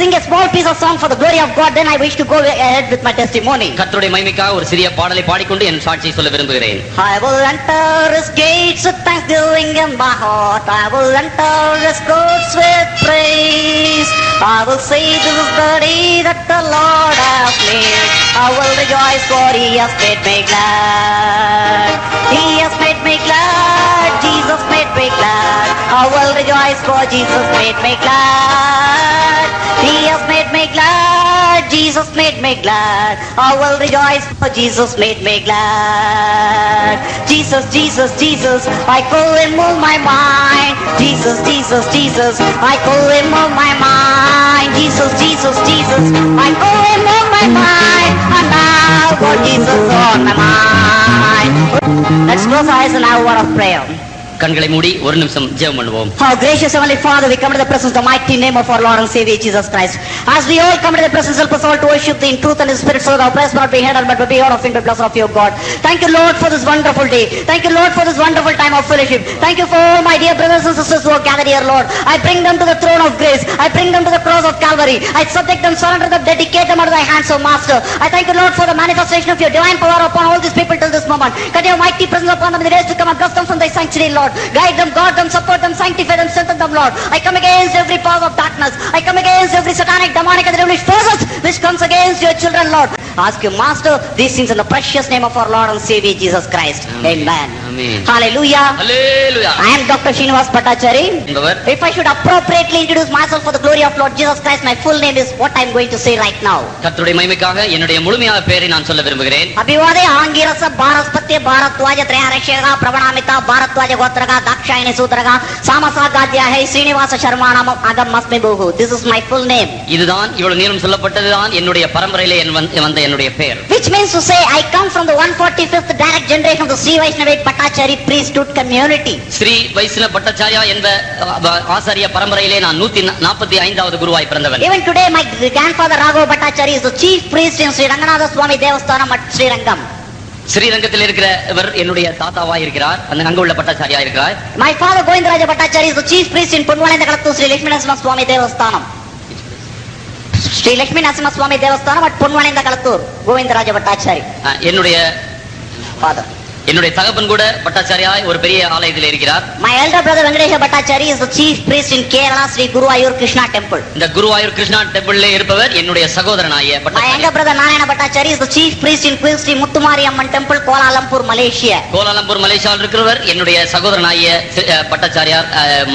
sing a small piece of song for the glory of God, then I wish to go ahead with my testimony. கர்த்தருடைய மகிமைக்காக ஒரு சிறிய பாடலை பாடிக்கொண்டு என் சாட்சியை சொல்ல விரும்புகிறேன். I will enter his gates with thanksgiving in my heart. I will enter his courts with praise. I will say this is the day that the Lord has made. I will rejoice for he has made me glad. He has made me glad. Jesus made me glad. I will rejoice for Jesus made me glad. He has made me glad. Jesus made me glad. I will rejoice for Jesus made me glad. Jesus, Jesus, Jesus, I call him on my mind. Jesus, Jesus, Jesus, I call him on my mind. Jesus, Jesus, Jesus, I call him on my mind. And now got Jesus on my mind. Let's close our eyes and have a word of prayer. கண்களை மூடி ஒரு நிமிஷம் ஜெபம் பண்ணுவோம். How gracious Heavenly Father, we come to the presence of the mighty name of our Lord and Savior Jesus Christ. As we all come to the presence, help us all to worship Thee in truth and in spirit, so that our prayers not be heard but be heard of in the blessing of your God. Thank you, Lord, for this wonderful day. Thank you, Lord, for this wonderful time of fellowship. Thank you for all my dear brothers and sisters who are gathered here, Lord. I bring them to the throne of grace. I bring them to the cross of Calvary. I subject them, surrender them, dedicate them into Thy hands, O Master. I thank you, Lord, for the manifestation of your divine power upon all these people till this moment. Cut your mighty presence upon them in the days to come and bless them from Thy sanctuary, Lord. Guide them, guard them, support them, sanctify them, strengthen them, Lord. I come against every power of darkness. I come against every satanic, demonic and devilish forces which comes against your children, Lord. Ask you, Master, these things in the precious name of our Lord and Savior Jesus Christ. Amen. Amen. Hallelujah. Hallelujah. I am Dr. Srinivas Bhattachary. If I should appropriately introduce myself for the glory of Lord Jesus Christ, my full name is what I am going to say right now. கர்த்தருடைய மகிமைக்காக என்னுடைய முழுமையான பெயரை நான் சொல்ல விரும்புகிறேன். அபிவாதே ஆங்கிரச பாரஸ்பத்ய பாரத்வாஜ த்ரயாரக்ஷக பிரவணாமிதா பாரத்வாஜ கோத்ரக தாக்ஷாயணி சூத்ரக சாமசாகாத்யாஹை ஸ்ரீனிவாச சர்மா நாமம் அகம் அஸ்மி பூஹு. This is my full name. இதுதான் இவ்வளவு நேரம் சொல்லப்பட்டதுதான் என்னுடைய பரம்பரையிலே வந்த என்னுடைய பெயர். Which means to say I come from the 145th direct generation of the Sri Vaishnava Bhattachary priesthood community. Sri வைஷ்ணவ பட்டாச்சாரியா என்ற ஆசாரிய பரம்பரையிலே நான் 145வது குருவாய் பிறந்தவன். Even today my grandfather Raghav Bhattachary is the chief priest in Sri Ranganatha Swami Devasthanam at Sri Rangam. ஸ்ரீரங்கத்தில் இருக்கிறவர் என்னுடைய தாத்தாவாய் இருக்கிறார். அங்க உள்ள பட்டாச்சாரியா இருக்கிறார். My father Govindaraja Bhattachary is the chief priest in Punvalinda Kalattu Sri Lakshmi Narasimha Swami Devasthanam. Sri Lakshmi Narasimha Swami Devasthanam at Punvalinda Kalattu Govindaraja Bhattachary. என்னுடைய father. என்னுடைய தகப்பன் கூட பட்டாச்சாரியாய் ஒரு பெரிய ஆலயத்தில் இருக்கிறார். My elder brother Venkatesha Bhattachary is the chief priest in Kerala Sri Guruvayur Krishna temple. இந்த குருவாயூர் கிருஷ்ணா டெம்பிள்ல இருப்பவர் என்னுடைய சகோதரனாய My younger brother Narayana Bhattachary is the chief priest in Queen Sri Muttumari Amman temple Kuala Lumpur Malaysia. Kuala Lumpur மலேசியாவில் இருக்கிறவர் என்னுடைய சகோதரனாய பட்டாச்சாரியார்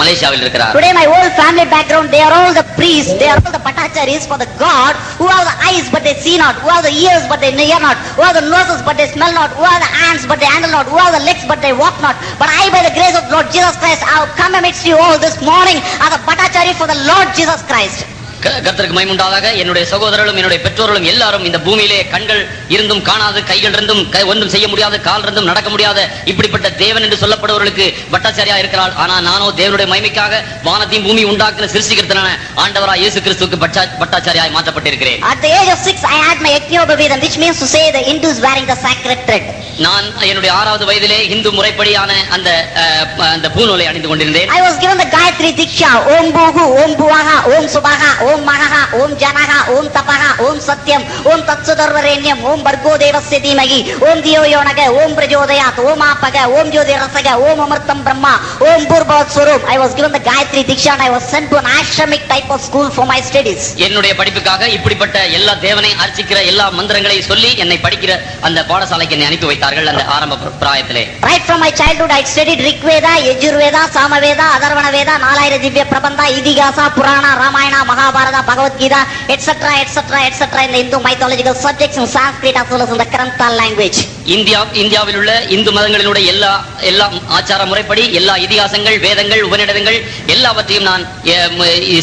மலேசியாவில் இருக்கிறார். Today my whole family background, they are all the priests, they are all the Bhattacharyas for the God who have the eyes but they see not, who have the ears but they hear not, who have the noses but they smell not, who have the hands but they handle not, who have the legs but they walk not. But I, by the grace of Lord Jesus Christ, I have come amidst you all this morning as a Bhattachary for the Lord Jesus Christ. கர்த்தருக்கு மகிமை உண்டாதாக. என்னுடைய சகோதரர்களும் என்னுடைய பெற்றோர்களும் எல்லாரும் இந்த பூமியிலே கண்கள் இருந்தும் காணாது, கைகள் இருந்தும் ஒன்றும் செய்ய முடியாது, கால் இருந்தும் நடக்க முடியாத இப்படிப்பட்ட தேவன் என்று சொல்லப்படுவர்களுக்கு பட்டாச்சாரியா இருக்கிறாள். ஆனா நானோ தேவனுடைய மகிமைக்காக வானத்தையும் பூமி உண்டாக்குன சிருஷ்டிகர்த்தனான ஆண்டவராய் இயேசு கிறிஸ்துவுக்கு பட்டாச்சாரியாய் மாற்றப்பட்டிருக்கிறேன். At the age of 6 I had my Yajñopaveedam, which means to say the Hindus wearing the sacred thread. நான் என்னுடைய 6வது வயதிலே இந்து முறைப்படியான அந்த பூநூலை அணிந்து கொண்டிருந்தேன். I was given the Gayatri Diksha, Om Bhuhu, Om Bhuvaha, Om Subhaha, Om Mahaha, Om Janaha, Om Tapaha, Om Satyam, Om Tatsudarvarenyam, Om Bhargo Devasya Dhimahi, Om Dhiyo Yonaga, Om Prajodayat, Om Apaga, Om Jyotirasaga, Om Amritam Brahma, Om Purbavat Swarup. I was given the Gayatri Diksha and I was sent to an ashramic type of school for my studies. என்னுடைய படிப்புக்காக இப்படிப்பட்ட எல்லா தேவனை அர்ச்சிக்கிற எல்லா மந்திரங்களை சொல்லி என்னை படிக்கிற அந்த பாடசாலைக்கு என்னை அனுப்பி வைத்தார்கள் அந்த ஆரம்ப பிராயத்திலே. Right from my childhood I studied Rigveda, Yajurveda, Samaveda, Atharvana Veda, 4000 Divya Prabandha, Idihasa, Purana, Ramayana, Mahabharata, Bhagavad Gita, etc., etc., etc. in the Hindu mythological subjects in Sanskrit as well as in the Kranta language. இந்தியாவில் உள்ள இந்து மதங்களினுடைய எல்லா ஆச்சார முறைப்படி எல்லா இதிகாசங்கள், வேதங்கள், உபநிடதங்கள் எல்லாவற்றையும் நான்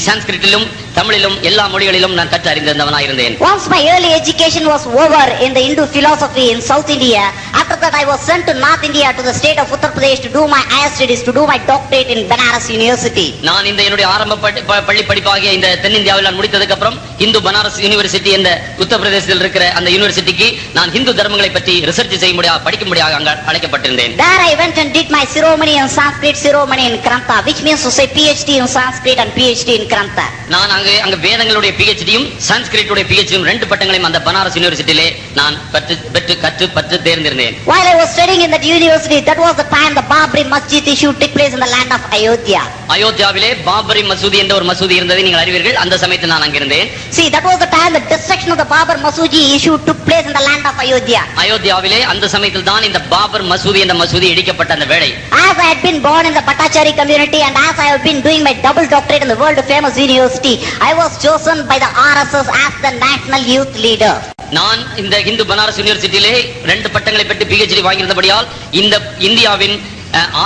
சான்ஸ்கிரிட்டிலும் தமிழிலும் எல்லா மொழிகளிலும் நான் கற்று அறிந்திருந்தவனாக இருந்தேன். Once my early education was over in the Hindu philosophy in South India, after that I was sent to North India to the state of Uttar Pradesh to do my higher studies, to do my doctorate in Banaras University. நான் என்னுடைய ஆரம்ப பள்ளி படிப்பாகிய இந்த தென்னிந்தியாவில் நான் முடித்ததுக்கு அப்புறம் Hindu Banaras university என்ற உத்தர பிரதேசத்தில் இருக்கிற அந்த யூனிவர்சிட்டிக்கு நான் இந்து தர்மங்களை பற்றி ரிசர்ச் முயற்சி செய்ய முடியாது படிக்கும்படியாக அங்க அழைக்கப்பட்டிருந்தேன். There I went and did my ceremony in Sanskrit, ceremony in Kranta, which means to say PhD in Sanskrit and PhD in Kranta. நான் அங்க வேதங்களுடைய PhDயும் சன்ஸ்கிரிட்டுடைய PhDயும் ரெண்டு பட்டங்களையும் அந்த பனாரஸ் யூனிவர்சிட்டியிலே நான் கற்று தேர்ந்தெடுத்தேன். While I was studying in that university, that was the time the Babri Masjid issue took place in the land of Ayodhya. அயோத்தியாவிலே Babri மசூதி என்ற ஒரு மசூதி இருந்ததை நீங்கள் அறிவீர்கள். அந்த சமயத்தில் நான் அங்கிருந்தேன். See, that was the time the destruction of the Babri Masjid issue took place in the land of Ayodhya. அயோத்தியாவிலே அந்த சமயத்தில் தான் இந்த பாபர் மசூதி என்ற மசூதி இடிக்கப்பட்ட அந்த வேளை. As I had been born in the Bhattacharya community and as I have been doing my double doctorate in the world famous university, I was chosen by the RSS as the national youth leader. நான் இந்த இந்து பனாரஸ் யூனிவர்சிட்டியிலே ரெண்டு பட்டங்களை பெற்று PhD வாங்கியிருந்தபடியால் இந்த இந்தியாவின்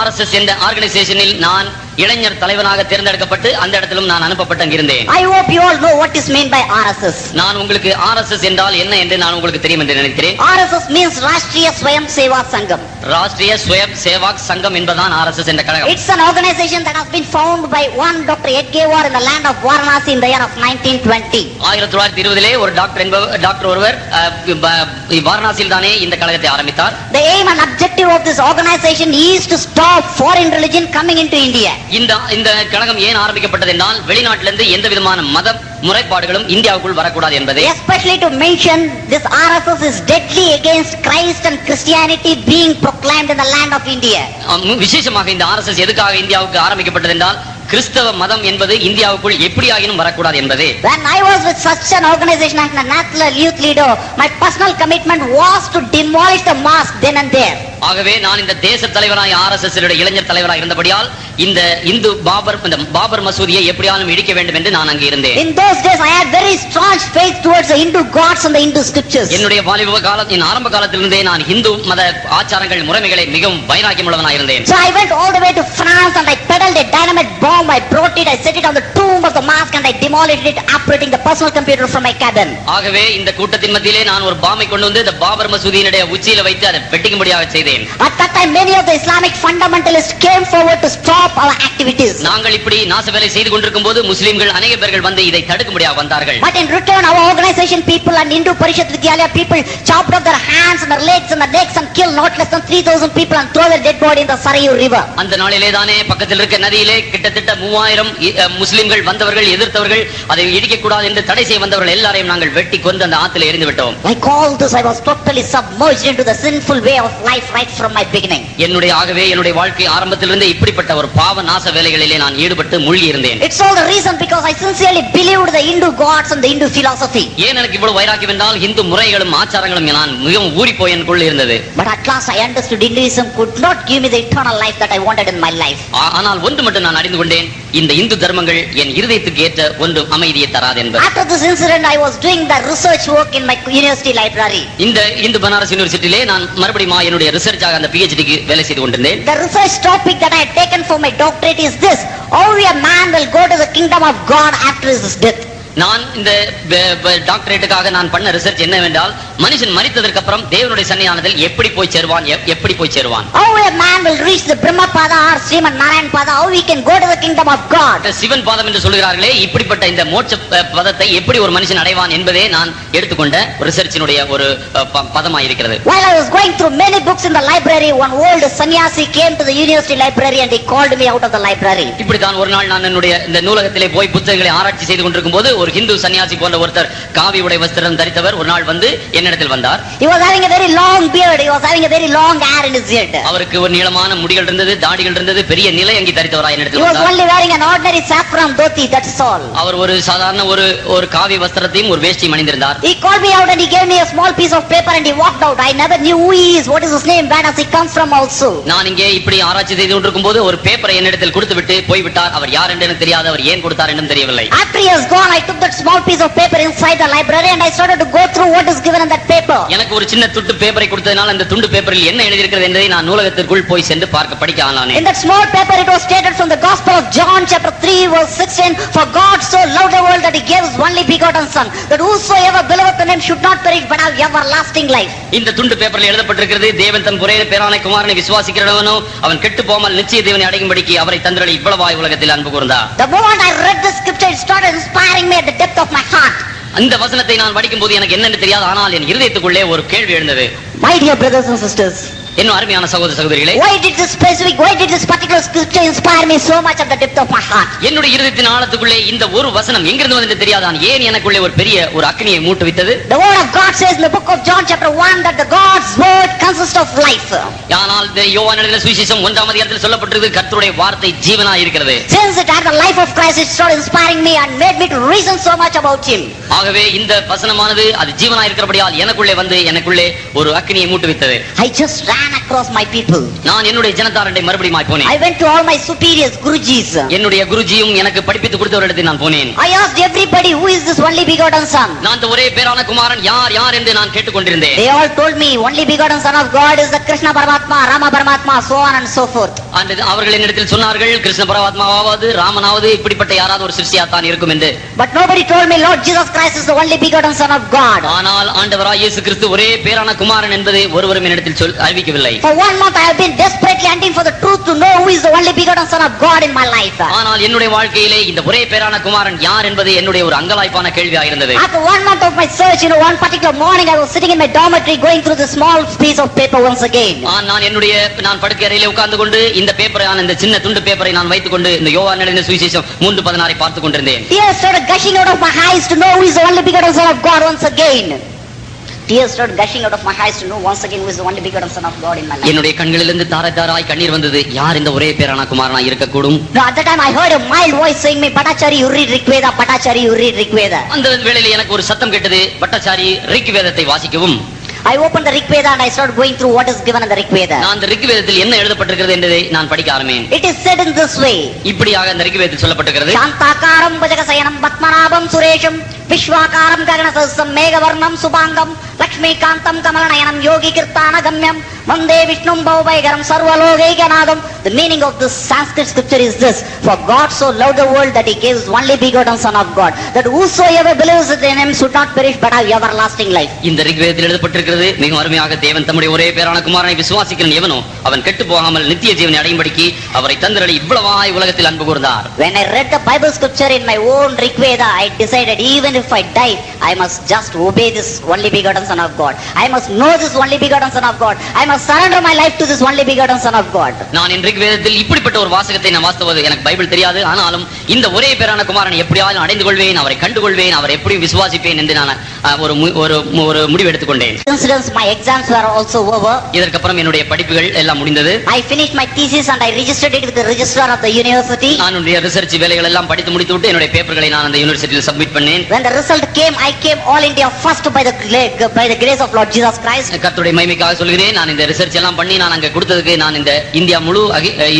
RSS என்ற ஆர்கனைசேஷனில் நான் இளைஞர் தலைவனாக தேர்ந்தெடுக்கப்பட்டு அந்த இடத்திலும் நான் அனுப்பப்பட்டு அங்கிருந்தேன். I hope you all know what is meant by RSS. நான் உங்களுக்கு RSS என்றால் என்ன என்று நான் உங்களுக்கு தெரியும் என்று நினைக்கிறேன். RSS means Rashtriya Swayam Sevak Sangam. Rashtriya ஸ்வயம் சேவாக் சங்கம் என்பதுதான் RSS என்ற கழகம். It's an organization that has been founded by one Dr. Edgewar in the land of Varanasi in the year of 1920. 1920 ஒரு டாக்டர் ஒருவர் வாரணாசியில் தானே இந்த கழகத்தை ஆரம்பித்தார். The aim and objective of this organization is to stop foreign religion coming into India. இந்த கழகம் ஏன் ஆரம்பிக்கப்பட்டது என்றால் வெளிநாட்டிலிருந்து எந்த விதமான மத முறைப்பாடுகளும் இந்தியாவுக்குள் வரக்கூடாது என்பதே. Especially to mention this RSS is deadly against Christ and Christianity being proclaimed in the land of India. விசேஷமாக இந்த RSS எதுக்காக இந்தியாவுக்கு ஆரம்பிக்கப்பட்டது என்றால் கிறிஸ்தவ மதம் என்பது இந்தியாவுக்குள் எப்படியாயினும் வரக்கூடாது என்பதே. When I was with such an organization as a national youth leader, my personal commitment was to demolish the mosque then and there. ஆகவே நான் இந்த தேச தலைவராய் RSS இளைஞர் தலைவராய் இருந்தபடியால் இந்த பாபர் மசூதியை எப்படியாலும் இடிக்க வேண்டும் என்று நான் அங்கே இருந்தேன். In those days I had very strong faith towards the Hindu gods and the Hindu scriptures. என்னுடைய வாலிப காலத்தின் ஆரம்ப காலத்திலிருந்தே நான் இந்து மத ஆச்சாரங்கள் முறைமைகளை மிகவும் வைராக்கியமுள்ளவனாய் இருந்தேன். So I went all the way to France and I peddled a dynamite bomb. I brought it, I set it on the tomb of the mosque and I demolished it operating the personal computer from my cabin. ஆகவே இந்த கூட்டத்தின் மத்தியிலே நான் ஒரு பாமை கொண்டு வந்து இந்த பாபர் மசூதியினுடைய உச்சியில வைத்து அதை வெட்டிக்கும்படியாக செய்தேன். At that time many of the Islamic fundamentalists came forward to stop our activities. நாங்கள் இப்படி நாசவேலை செய்து கொண்டிருக்கும்போது முஸ்லிம்கள் அநேக பேர்கள் வந்து இதை தடுக்கும்படியாக வந்தார்கள். But in return our organization people and Hindu Parishad Vidyalaya people chopped off their hands and their legs and their necks and killed not less than 3,000 people and threw their dead body in the Sarayu river. அந்த நாளிலே தானே பக்கத்தில் இருக்க நதியிலே கிட்டத்தட்ட 3000 முஸ்லிம்கள் வந்தவர்கள் எதிர்த்தவர்கள் அதை இடிக்க கூடாது என்று தடை செய்ய வந்தவர்கள் எல்லாரையும் நாங்கள் வெட்டி கொண்டு அந்த ஆற்றிலே எறிந்து விட்டோம். Like all this I was totally submerged into the sinful way of life right from my beginning. என்னுடைய வாழ்க்கை ஆரம்பத்திலிருந்தே இப்படிப்பட்ட ஒரு பாவ நாச வேலைகளிலே நான் ஈடுபட்டு மூழ்கி இருந்தேன். It's all the reason because I sincerely believed the Hindu gods and the Hindu philosophy. ஏன் எனக்கு இவ்வளவு வைராக்கியம் என்றால் இந்து முறைகளும் ஆச்சாரங்களும் நான் மிகவும் ஊறி போய் எனக்குள்ள இருந்தது. But at last I understood Hinduism could not give me the eternal life that I wanted in my life. ஆனால் ஒன்று மட்டும் நான் அறிந்து கொண்டேன், இந்த இந்து தர்மங்கள் என் இருதயத்துக்கு ஏற்ற ஒன்று அமைதியை தராது என்பது. After this incident I was doing the research work in my university library. இந்த இந்து பனாரஸ் யூனிவர்சிட்டியிலே நான் மறுபடியும் என்னுடைய ரிசர்ச்சாக அந்த PhDக்கு வேலை செய்து கொண்டிருந்தேன். The research topic that I had taken for my doctorate is this: how a man will go to the kingdom of God after his death. நான் இந்த டாக்டரேட்டுக்காக நான் பண்ண ரிசர்ச் என்னவென்றால் மனுஷன் மரித்ததற்கு அப்புறம் தேவனுடைய சன்னிதானத்தில் எப்படி போய் சேருவான். How a man will reach the Brahma Pada or Srimad Narayan Pada, how he can go to the kingdom of God. Sivan பாதம் என்று சொல்கிறார்களே, இப்படிப்பட்ட இந்த மோட்ச பதத்தை எப்படி ஒரு மனுஷன் அடைவான் என்பதே நான் எடுத்துக்கொண்ட ரிசர்ச்சினுடைய ஒரு பதமாக இருக்கிறது. While I was going through many books in the library, one old sannyasi came to the university library and he called me out of the library. இப்படி தான் ஒரு நாள் நான் என்னுடைய இந்த நூலகத்திலே போய் புத்தகங்களை ஆராய்ச்சி செய்து கொண்டிருக்கும் போது ஒரு ஹிந்து சன்னியாசி போன்ற ஒருத்தர் காவி உடை வஸ்திரம் தரித்தவர் ஒரு நாள் வந்து என்னிடத்தில் வந்தார். He was having a very long beard, he was having a very long hair in his head. அவருக்கு ஒரு நீளமான முடிகள் இருந்தது, தாடிகள் இருந்தது, பெரிய நிலையங்கி தரித்தவராய் என்னிடத்தில் He was வந்தார். only wearing an ordinary saffron dhoti, that's all. அவர் ஒரு சாதாரண ஒரு காவி வஸ்திரத்தையும் ஒரு வேஷ்டியும் அணிந்திருந்தார். He called me out and he gave me a small piece of paper and he walked out. I never knew who he is, what is his name, where does he come from also. நான் இங்கே இப்படி ஆராய்ச்சி செய்து கொண்டிருக்கும் போது ஒரு பேப்பரை என்னிடத்தில் கொடுத்துவிட்டு போய்விட்டார். அவர் யார் என்று எனக்கு தெரியாது, அவர் ஏன் கொடுத்தார் என்றும் தெரியவில்லை. After he has gone, I took that small piece of paper inside the library and I started to go through what is given in that paper. எனக்கு ஒரு சின்ன துண்டு பேப்பரை கொடுத்ததனால் அந்த துண்டு பேப்பரில் என்ன எழுதி இருக்கிறது என்பதை நான் நூலகத்திற்குள் போய் சென்று படிக்க ஆனானே. In that small paper it was stated from the Gospel of John chapter 3 verse 16, for God so loved the world that he gave his only begotten son, that whosoever believeth in him should not perish but have everlasting life. இந்த துண்டு பேப்பரில் எழுதப்பட்டிருக்கிறது, தேவன் தன் ஒரே பேரான குமாரனை விசுவாசிக்கிறவனோ அவன் கெட்டு போகாமல் நிச்சய தேவனை அடையும்படிக்கு அவரை தந்தருளி இவ்வளவாய் உலகத்தில் அன்பு கூர்ந்தார். The moment I read this scripture, it started inspiring me at the depth of my heart. அந்த வசனத்தை நான் படிக்கும் போது எனக்கு என்னன்னு தெரியாது, ஆனால் என் இருதயத்துக்குள்ளே ஒரு கேள்வி எழுந்தது. My dear brothers and sisters, இன்னும் அருமையான சகோதர சகோதரிகளே, why did this particular scripture inspire me so much at the depth of my heart? என்னுடைய இருதயத்தின் ஆழத்துக்குள்ளே இந்த ஒரு வசனம் எங்கிருந்து வந்தது தெரியாதான் ஏன் எனக்குள்ளே ஒரு பெரிய ஒரு அக்னியை மூட்டுவித்தது? The word of God says in the book of John chapter 1 that the God's word consists of life. ஆனால் யோவான் எழுதின சுவிசேஷம் 1ஆம் அதிகாரத்தில் சொல்லப்பட்டிருக்கிறது கர்த்தருடைய வார்த்தை ஜீவனாய் இருக்கிறது. Since it had the life of Christ, it started inspiring me and made me to reason so much about him. ஆகவே இந்த வசனமானது அது ஜீவனாய் இருக்கிறபடியால் எனக்குள்ளே வந்து எனக்குள்ளே ஒரு அக்னியை மூட்டுவித்தது. I just ran across my people. நான் என்னுடைய ஜனதாரண்டை மறுபடியும் போனேன். I went to all my superiors, gurujis. என்னுடைய குருஜியும் எனக்கு படிப்பித்து கொடுத்தவரிடத்தில் நான் போனேன். I asked everybody, who is this only begotten son? நான் இந்த ஒரே பேரான குமாரன் யார் யார் என்று நான் கேட்டுக்கொண்டிருந்தேன். They all told me only begotten son of God is the Krishna Paramatma, Rama Paramatma, so on and so forth. அவர்கள் என்னிடத்தில் சொன்னார்கள் கிருஷ்ண பரமாத்மாவாவது ராமனாவது இப்படிப்பட்ட யாராவது ஒரு சிருஷ்டியாத்தான் இருக்கும் என்று. But nobody told me Lord Jesus Christ is the only begotten son of God. ஆனால் ஆண்டவராய் இயேசு கிறிஸ்து ஒரே பேரான குமாரன் என்பதை ஒருவரும் என்னிடத்தில் அறிவிக்கவில்லை. For 1 month I have been desperately hunting for the truth to know who is the only begotten son of God in my life. ஆனால் என்னுடைய வாழ்க்கையிலே இந்த ஒரே பேரான குமாரன் யார் என்பது என்னுடைய ஒரு அங்கலாய்ப்பான கேள்வியாக இருந்தது. After 1 month of my search, one particular morning I was sitting in my dormitory going through the small piece of paper once again. நான் படுக்கை அறையிலே உட்கார்ந்து கொண்டு இந்த பேப்பரை இந்த சின்ன துண்டு பேப்பரை நான் வைத்துக் கொண்டு இந்த யோவான் எழுதின சுவிசேஷம் 3:16 பார்த்துக் கொண்டிருந்தேன். Tears started gushing out of my eyes to know who is the only begotten son of God once again. Tears started gushing out of my eyes to know once again who is the only begotten son of God in my life. என்னுடைய கண்களிலிருந்து தாராய் கண்ணீர் வந்தது. யார் இந்த ஒரே பேரான குமாரனாய் இருக்கக்கூடும்? No, at that time I heard a mild voice saying me, Patachari, you read Rigveda, Patachari, you read Rigveda. அந்த வேளையிலே எனக்கு ஒரு சத்தம் கேட்டது, Bhattacharya ரிக்வேதத்தை வாசிக்கவும். I opened the Rigveda and I started going through what is given in the Rigveda. நான் அந்த ரிக்வேதத்தில் என்ன எழுதப்பட்டிருக்கிறது என்பதை நான் படிக்க ஆரம்பித்தேன். It is said in this way. இப்படியாக அந்த ரிக்வேதத்தில் சொல்லப்பட்டிருக்கிறது. சாந்தாகாரம் புஜகசயனம் பத்மநாபம் சுரேஷம் விஸ்வாகாரம் ககனசஹஸ்ரம் மேகவர்ணம் சுபாங்கம் லக்ஷ்மீகாந்தம் கமலநயனம் யோகி கிருத்தான கம்யம் வந்தே விஷ்ணும் பௌபைகரம் சர்வலோகைகநாதம். The meaning of this Sanskrit scripture is this: For God so loved the world that he gave his only begotten son of God, that whosoever believes in him should not perish but have everlasting life. இந்த ரிக்வேதத்தில் எழுதப்பட்டிருக்கிறது மிக அருமையாக, தேவன் தம்முடைய ஒரே பேரான குமாரனை விசுவாசிக்கிறவன் எவனோ அவன் கெட்டு போகாமல் நித்திய ஜீவனை அடையும்படிக்கு அவரை தந்தரளி இவ்வளவாய் உலகத்தில் அன்பு கூர்ந்தார். When I read the Bible scripture in my own Rigveda, I decided even if I die, I must just obey this only begotten son of God. I must know this only begotten son of God. I must surrender my life to this only begotten son of God. நான் இந்த ரிக்வேதத்தில் இப்படிப்பட்ட ஒரு வாசகத்தை நான் வாசித்தபோது எனக்கு Bible தெரியாது, ஆனாலும் இந்த ஒரே பேரான குமாரனை எப்படியாவது அடைந்து கொள்வேன், அவரை கண்டுகொள்வேன், அவரை எப்படி விசுவாசிப்பேன் என்று நான் ஒரு முடிவு எடுத்துக்கொண்டேன். My exams were also over. இதற்கு அப்புறம் என்னுடைய படிப்புகள் எல்லாம் முடிந்தது. I finished my thesis and I registered it with the registrar of the university. நான் என்னுடைய ரிசர்ச் வேலைகள் எல்லாம் படித்து முடித்துவிட்டு என்னுடைய பேப்பர்களை நான் அந்த யூனிவர்சிட்டியில் சப்மிட் பண்ணேன். When the result came, I came all India first by the grace of Lord Jesus Christ. கர்த்தருடைய மகிமைக்காக சொல்கிறேன், நான் இந்த ரிசர்ச் எல்லாம் பண்ணி நான் அங்க கொடுத்ததுக்கு நான் இந்த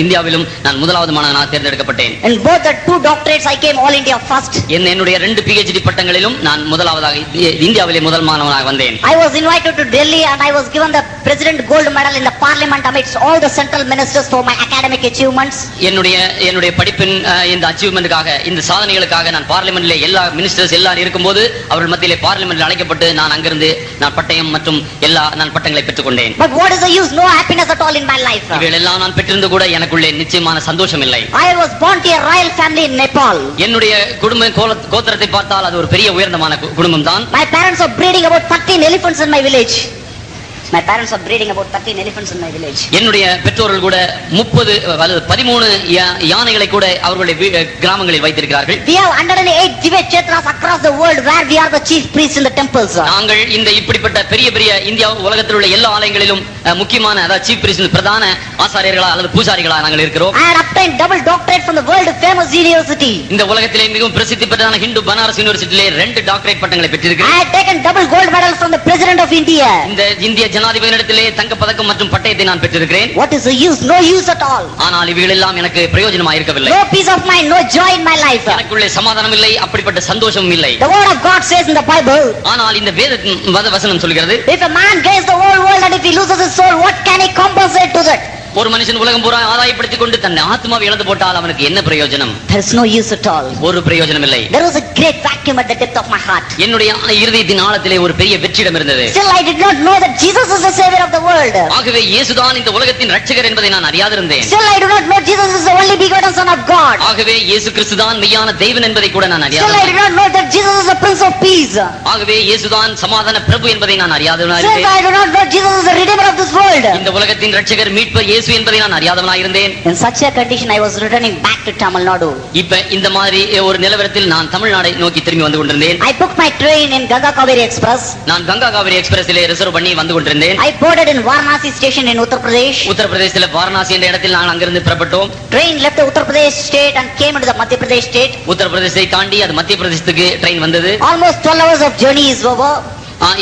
இந்தியாவிலும் நான் முதலாவது மாணவனாக தேர்ந்தெடுக்கப்பட்டேன். In both the 2 doctorates I came all India first. என்னுடைய 2 PhD பட்டங்களிலும் நான் முதலாவதாக இந்தியாவிலே முதல் மாணவனாக வந்தேன். I was invited to Delhi and I was given the President Gold Medal in the Parliament amidst all the central ministers for my academic achievements. என்னுடைய படிப்பின் இந்த அச்சீவ்மென்ட்காக, இந்த சாதனைகளுக்காக நான் பார்லிமென்ட்ல எல்லா மினிஸ்டர்ஸ் எல்லாரும் இருக்கும்போது அவர்கள் மத்தியிலே பார்லிமென்ட்ல அழைக்கப்பட்டு நான் அங்கிருந்து நான் பட்டயம் மற்றும் நான் பட்டங்களை பெற்றுக்கொண்டேன். But what is the use? No happiness at all in my life. இவையெல்லாம் நான் பெற்றிருந்து கூட எனக்குள்ளே நிச்சயமான சந்தோஷம் இல்லை. I was born to a royal family in Nepal. என்னுடைய குடும்ப கோத்திரத்தை பார்த்தால் அது ஒரு பெரிய உயர்ந்தமான குடும்பம் தான். My parents are breeding about 13 elephants in my village. My parents are breeding about 13 elephants in my village. என்னுடைய பெற்றோர்கள் கூட 30 அல்லது 13 யானைகளை கூட அவர்களுடைய கிராமங்களில் வைத்திருக்கிறார்கள். We have 108 Divyat Kshetras across the world where we are the chief priests in the temples. நாங்கள் இந்த இப்படிப்பட்ட பெரிய இந்தியா உலகத்தில் உள்ள எல்லா ஆலயங்களிலும் முக்கியமான அதாவது சீஃப் பிரீஸ்ட் பிரதான ஆசாரியர்களா அல்லது பூசாரிகளா நாங்கள் இருக்கிறோம். I had obtained double doctorate from the world famous university. இந்த உலகத்திலே மிகவும் பிரசித்தி பெற்றதான ஹிந்து பனாரஸ் யூனிவர்சிட்டியிலே 2 டாக்டரேட் பட்டங்களை பெற்றிருக்கிறேன். I had taken double gold medal from the president of India. இந்த இந்திய ஜனாதிபதியிடத்திலே தங்க பதக்கம் மற்றும் பட்டயத்தை நான் பெற்றிருக்கிறேன். What is the use? No use at all. ஆனால் இவைகள் எல்லாம் எனக்கு பிரயோஜனமாக இருக்கவில்லை. No peace of mind, no joy in my life. எனக்குள்ளே சமாதானம் இல்லை, அப்படிப்பட்ட சந்தோஷமும் இல்லை. The word of God says in the Bible. ஆனால் இந்த வேத வசனம் சொல்கிறது, if a man gains the whole world and if he loses his soul, what can he compensate to that? ஒரு மனுஷன் உலகம் பூரா ஆதாயப்படுத்திக் கொண்டு தன் ஆத்மாவை இழந்து போட்டால் அவனுக்கு என்ன பிரயோஜனம்? There is no use at all. ஒரு பிரயோஜனம் இல்லை. There was a great vacuum at the depth of my heart. என்னுடைய இருதயத்தின் ஆழத்திலே ஒரு பெரிய வெற்றிடம் இருந்தது. Still I did not know that Jesus is the savior of the world. ஆகவே இயேசுதான் இந்த உலகத்தின் இரட்சகர் என்பதை நான் அறியாதிருந்தேன். Still I do not know Jesus is the only begotten son of God. ஆகவே இயேசு கிறிஸ்துதான் மெய்யான தேவன் என்பதை கூட நான் அறியாதிருந்தேன். Still I did not know that Jesus is the prince of peace. peace. ஆகவே இயேசுதான் சமாதான பிரபு என்பதை நான் அறியாதவனாய் Since இருந்தேன். I do not know Jesus is the Redeemer of this world. இந்த உலகத்தின் இரட்சகர் மீட்பர் இயேசு என்பதை நான் அறியாதவனாய் இருந்தேன். In such a condition, I was returning back to Tamil Nadu. இப்ப இந்த மாதிரி ஒரு நிலவரத்தில் நான் தமிழ்நாடை நோக்கி திரும்பி வந்து கொண்டிருந்தேன். I booked my train in Ganga Kaveri Express. நான் கங்கா காவிரி எக்ஸ்பிரஸிலே ரிசர்வ் பண்ணி வந்து கொண்டிருந்தேன். I boarded in Varanasi station in Uttar Pradesh. உத்தரப்பிரதேசத்தில் வாரணாசி என்ற இடத்தில் நான் அங்கிருந்து புறப்பட்டோம். Train left the Uttar Pradesh state and came into the Madhya Pradesh state. உத்தரப்பிரதேசத்தை தாண்டி அது மத்திய பிரதேசத்துக்கு ட்ரெயின் வந்தது. Almost 12 hours of journey is over.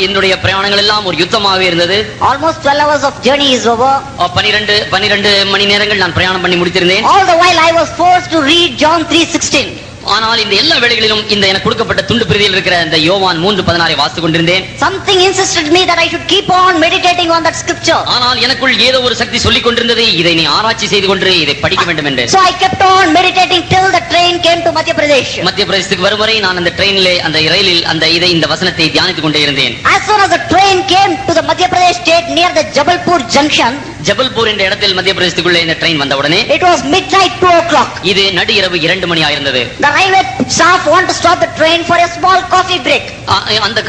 என்னுடைய பிரயாணங்கள் எல்லாம் ஒரு யுத்தமாகவே இருந்தது. Almost 12 hours of journey is over. 12 மணி நேரங்கள் நான் பிரயாணம் பண்ணி முடித்திருந்தேன். All the while I was forced to read John 3:16. ஆனால் இந்த எல்லா வேளைகளிலும் இந்த எனக்கு கொடுக்கப்பட்ட துண்டு பிரதியில் இருக்கிற இந்த யோவான் 3:16 வாசித்துக் கொண்டிருந்தேன். Something insisted me that I should keep on meditating on that scripture. ஆனால் எனக்குள் ஏதோ ஒரு சக்தி சொல்லிக் கொண்டிருந்தது, இதை நீ ஆராய்ச்சி செய்து கொண்டு இதை படிக்க வேண்டும் என்று. So I kept on meditating till the train came to Madhya Pradesh. மத்திய பிரதேசத்துக்கு வரும் வரை நான் அந்த ட்ரெயினிலே அந்த ரயிலில் இந்த வசனத்தை தியானித்துக் கொண்டே இருந்தேன். As soon as the train came to the Madhya Pradesh state near the Jabalpur junction, Jabalpur என்ற இடத்தில் மத்திய பிரதேசத்துக்குள்ளே இந்த ட்ரெயின் வந்த உடனே it was midnight 2 o'clock. இது நடு இரவு 2 மணி ஆயிருந்தது. The railway staff want to stop the train for a small coffee break. அந்த